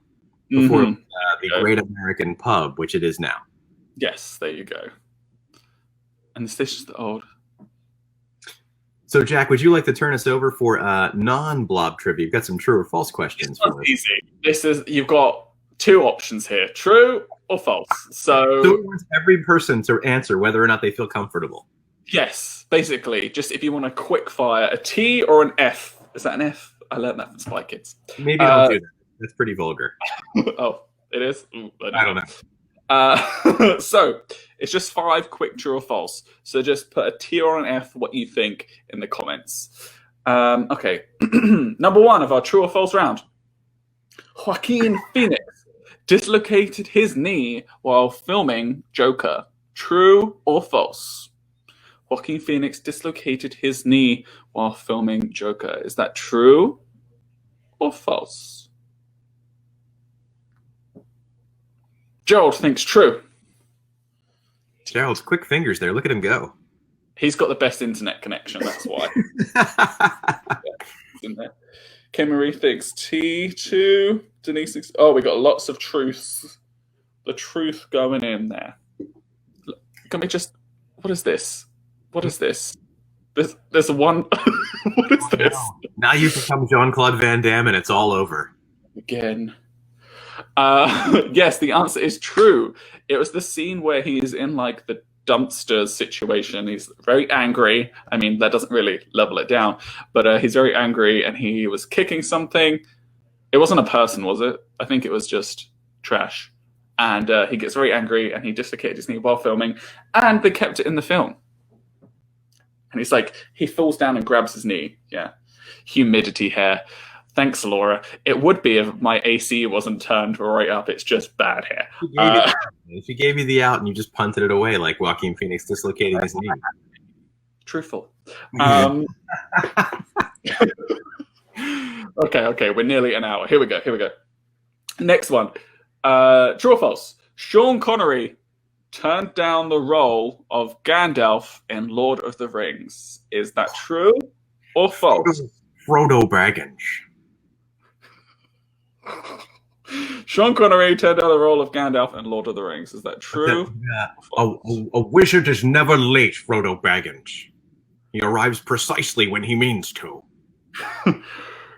before the Great American Pub, which it is now. Yes, there you go. And this is the old. So, Jack, would you like to turn us over for non-Blob trivia? You've got some true or false questions. It's easy. You've got 2 options here: true or false. So it wants every person to answer whether or not they feel comfortable. Yes, basically, just if you want a quick fire, a T or an F. Is that an F? I learned that from Spy Kids. Maybe don't do that. That's pretty vulgar. Oh, it is? Ooh, I don't know. So it's just 5 quick true or false. So just put a T or an F what you think in the comments. Okay. Number 1 of our true or false round. Joaquin Phoenix dislocated his knee while filming Joker. True or false? Joaquin Phoenix dislocated his knee while filming Joker. Is that true or false? Gerald thinks true. Gerald's quick fingers there. Look at him go. He's got the best internet connection, that's why. Kim Marie thinks T2. Denise thinks... Oh, we got lots of truths. The truth going in there. Can we just... What is this? What is this? There's one... What is this? Now you become Jean-Claude Van Damme and it's all over. Again. Yes, the answer is true. It was the scene where he's in like the dumpster situation. He's very angry. I mean, that doesn't really level it down, but he's very angry and he was kicking something It wasn't a person, was it? I think it was just trash. And he gets very angry and he dislocated his knee while filming, and they kept it in the film. And he's like, he falls down and grabs his knee. Yeah. Humidity hair. Thanks, Laura. It would be if my AC wasn't turned right up. It's just bad hair. If he gave you the out and you just punted it away like Joaquin Phoenix dislocating his knee. Truthful. Okay. We're nearly an hour. Here we go. Next one. True or false? Sean Connery turned down the role of Gandalf in Lord of the Rings. Is that true or false? Frodo Baggins. Sean Connery turned down the role of Gandalf in Lord of the Rings. Is that true? A wizard is never late, Frodo Baggins. He arrives precisely when he means to.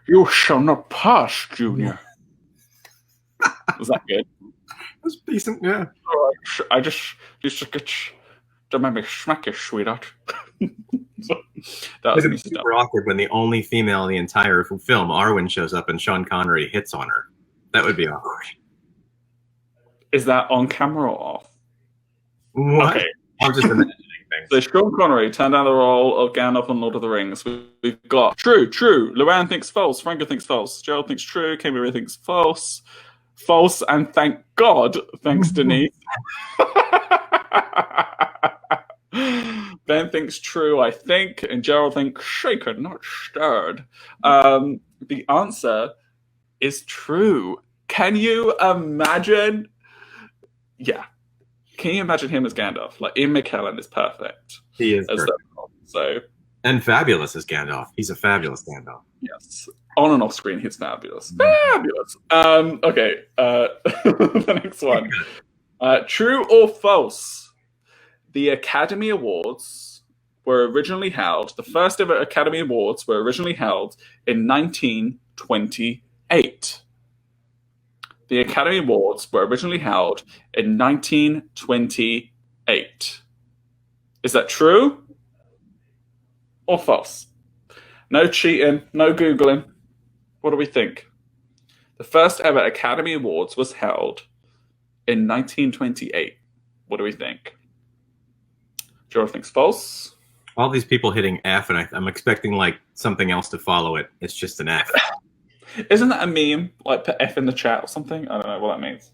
You shall not pass, Junior. Was that good? That's decent, yeah. All right. I just used to get to make me smack you, sweetheart. That was super awkward when the only female in the entire film, Arwen, shows up and Sean Connery hits on her. That would be awkward. Is that on camera or off? What? Okay. I'm just imagining things. So Sean Connery turned down the role of Gandalf in Lord of the Rings. We've got true. Luann thinks false. Franco thinks false. Gerald thinks true. Kami thinks false. False, and thank God. Thanks, Denise. Ben thinks true, I think, and Gerald thinks shaken, not stirred. The answer is true. Can you imagine? Yeah. Can you imagine him as Gandalf? Like, Ian McKellen is perfect. He is perfect. So. And fabulous as Gandalf. He's a fabulous Gandalf. Yes. On and off screen, he's fabulous. Fabulous. Okay. The next one. True or false? The Academy Awards were originally held, the first ever Academy Awards were originally held in 1928. The Academy Awards were originally held in 1928. Is that true or false? No cheating, no Googling. What do we think? The first ever Academy Awards was held in 1928. What do we think? Joe thinks false. All these people hitting F, and I'm expecting like something else to follow it. It's just an F. Isn't that a meme? Like put F in the chat or something? I don't know what that means.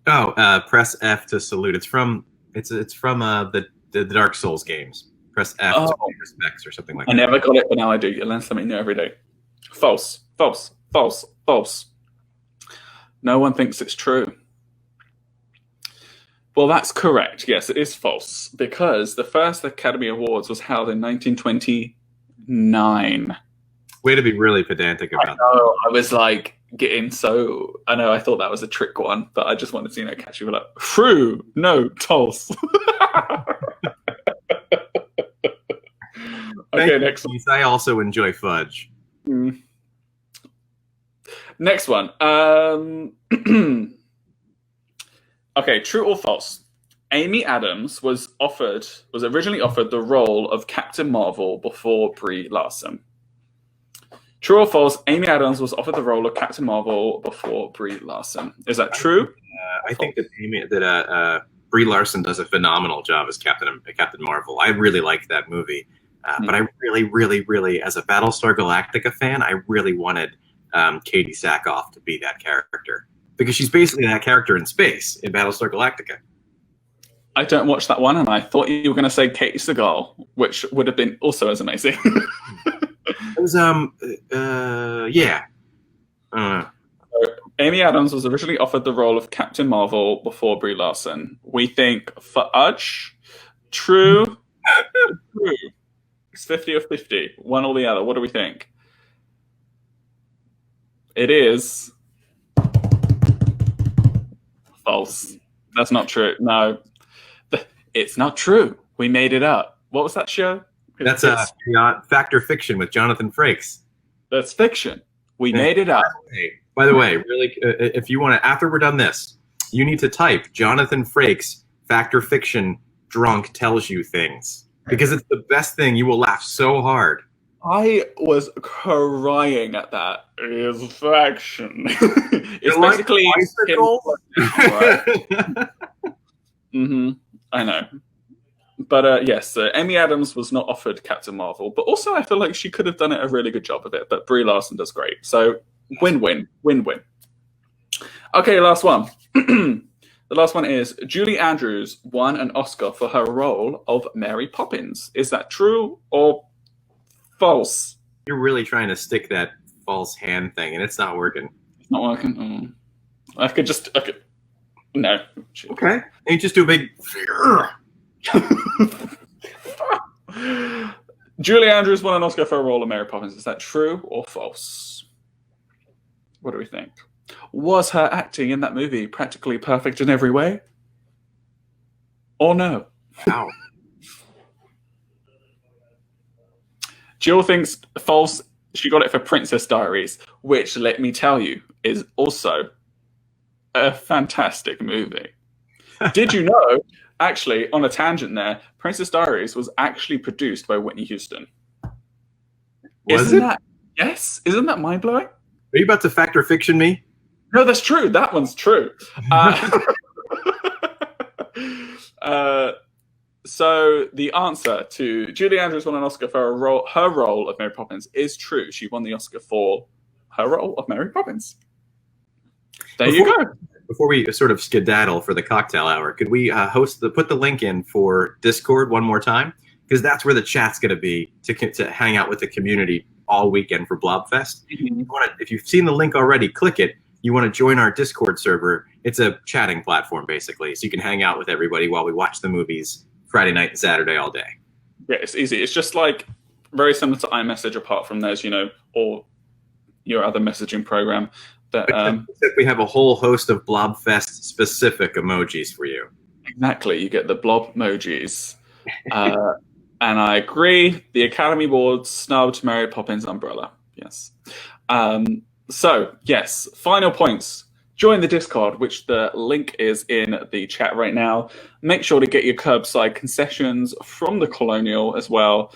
Oh, press F to salute. It's from the Dark Souls games. Press F to pay respects or something like that. I never got it, but now I do. You learn something new every day. False. No one thinks it's true. Well, that's correct. Yes, it is false, because the first Academy Awards was held in 1929. Way to be really pedantic about that. I was like getting so... I know, I thought that was a trick one, but I just wanted to, catch you like, true, no, false. Okay, next one. I also enjoy fudge. Next one. Okay, true or false? Amy Adams was originally offered the role of Captain Marvel before Brie Larson. True or false? Amy Adams was offered the role of Captain Marvel before Brie Larson. Is that true? I think that Brie Larson does a phenomenal job as Captain Marvel. I really liked that movie. But I really, as a Battlestar Galactica fan, I really wanted Katie Sackhoff to be that character. Because she's basically that character in space in Battlestar Galactica. I don't watch that one, and I thought you were going to say Katie Sagal, which would have been also as amazing. It was, yeah. Amy Adams was originally offered the role of Captain Marvel before Brie Larson. We think fudge, true, true. It's 50 or 50, one or the other. What do we think? It is false. That's not true. No, it's not true. We made it up. What was that show? That's Fact or Fiction with Jonathan Frakes. That's fiction. We made it up. By the way, really, if you want to, after we're done this, you need to type Jonathan Frakes, Fact or Fiction, drunk tells you things. Because it's the best thing. You will laugh so hard. I was crying at that. Is faction. It's You like basically bicycles? right? I know. But yes, Amy Adams was not offered Captain Marvel, but also I feel like she could have done a really good job of it. But Brie Larson does great, so win-win, win-win. Okay, last one. The last one is Julie Andrews won an Oscar for her role of Mary Poppins. Is that true or false? You're really trying to stick that false hand thing, and it's not working. It's not working. I could. No. Okay. And you just do a big. Julie Andrews won an Oscar for her role of Mary Poppins. Is that true or false? What do we think? Was her acting in that movie practically perfect in every way? Or no? Wow. Jill thinks false. She got it for Princess Diaries, which, let me tell you, is also a fantastic movie. Did you know, actually, on a tangent there, Princess Diaries was actually produced by Whitney Houston. Isn't that? Yes? Isn't that mind-blowing? Are you about to fact or fiction me? No, that's true. That one's true. So the answer to Julie Andrews won an Oscar for her role of Mary Poppins is true. She won the Oscar for her role of Mary Poppins. There you go. Before we sort of skedaddle for the cocktail hour, could we put the link in for Discord one more time? Because that's where the chat's going to be to hang out with the community all weekend for Blobfest. If you've seen the link already, click it. You want to join our Discord server. It's a chatting platform, basically, so you can hang out with everybody while we watch the movies Friday night and Saturday all day. Yeah, it's easy. It's just like very similar to iMessage, apart from there's, or your other messaging program. That Except we have a whole host of Blobfest specific emojis for you. Exactly. You get the blob emojis. And I agree. The Academy Awards snubbed Mary Poppins' umbrella. Yes. So, yes, final points. Join the Discord, which the link is in the chat right now. Make sure to get your curbside concessions from the Colonial as well.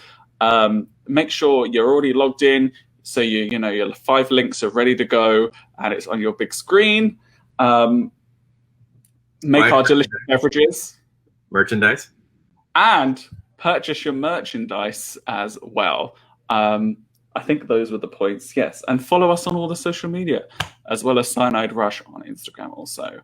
Make sure you're already logged in, so your 5 links are ready to go, and it's on your big screen. Make our delicious beverages. Merchandise. And purchase your merchandise as well. I think those were the points, yes. And follow us on all the social media, as well as Cyanide Rush on Instagram also.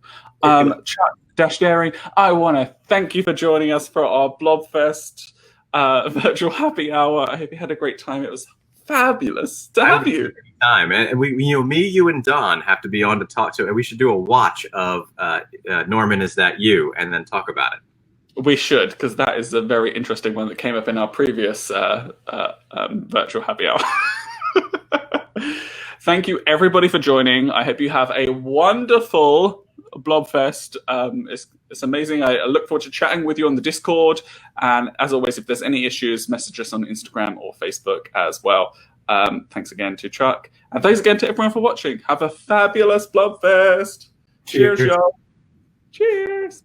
Chuck Daring, I want to thank you for joining us for our Blobfest virtual happy hour. I hope you had a great time. It was fabulous to have you. Time. And we, me, you, and Don have to be on to talk to, and we should do a watch of Norman, Is That You? And then talk about it. We should, because that is a very interesting one that came up in our previous virtual happy hour. Thank you, everybody, for joining. I hope you have a wonderful Blobfest. It's amazing. I look forward to chatting with you on the Discord. And as always, if there's any issues, message us on Instagram or Facebook as well. Thanks again to Chuck. And thanks again to everyone for watching. Have a fabulous Blobfest. Cheers, y'all. Cheers.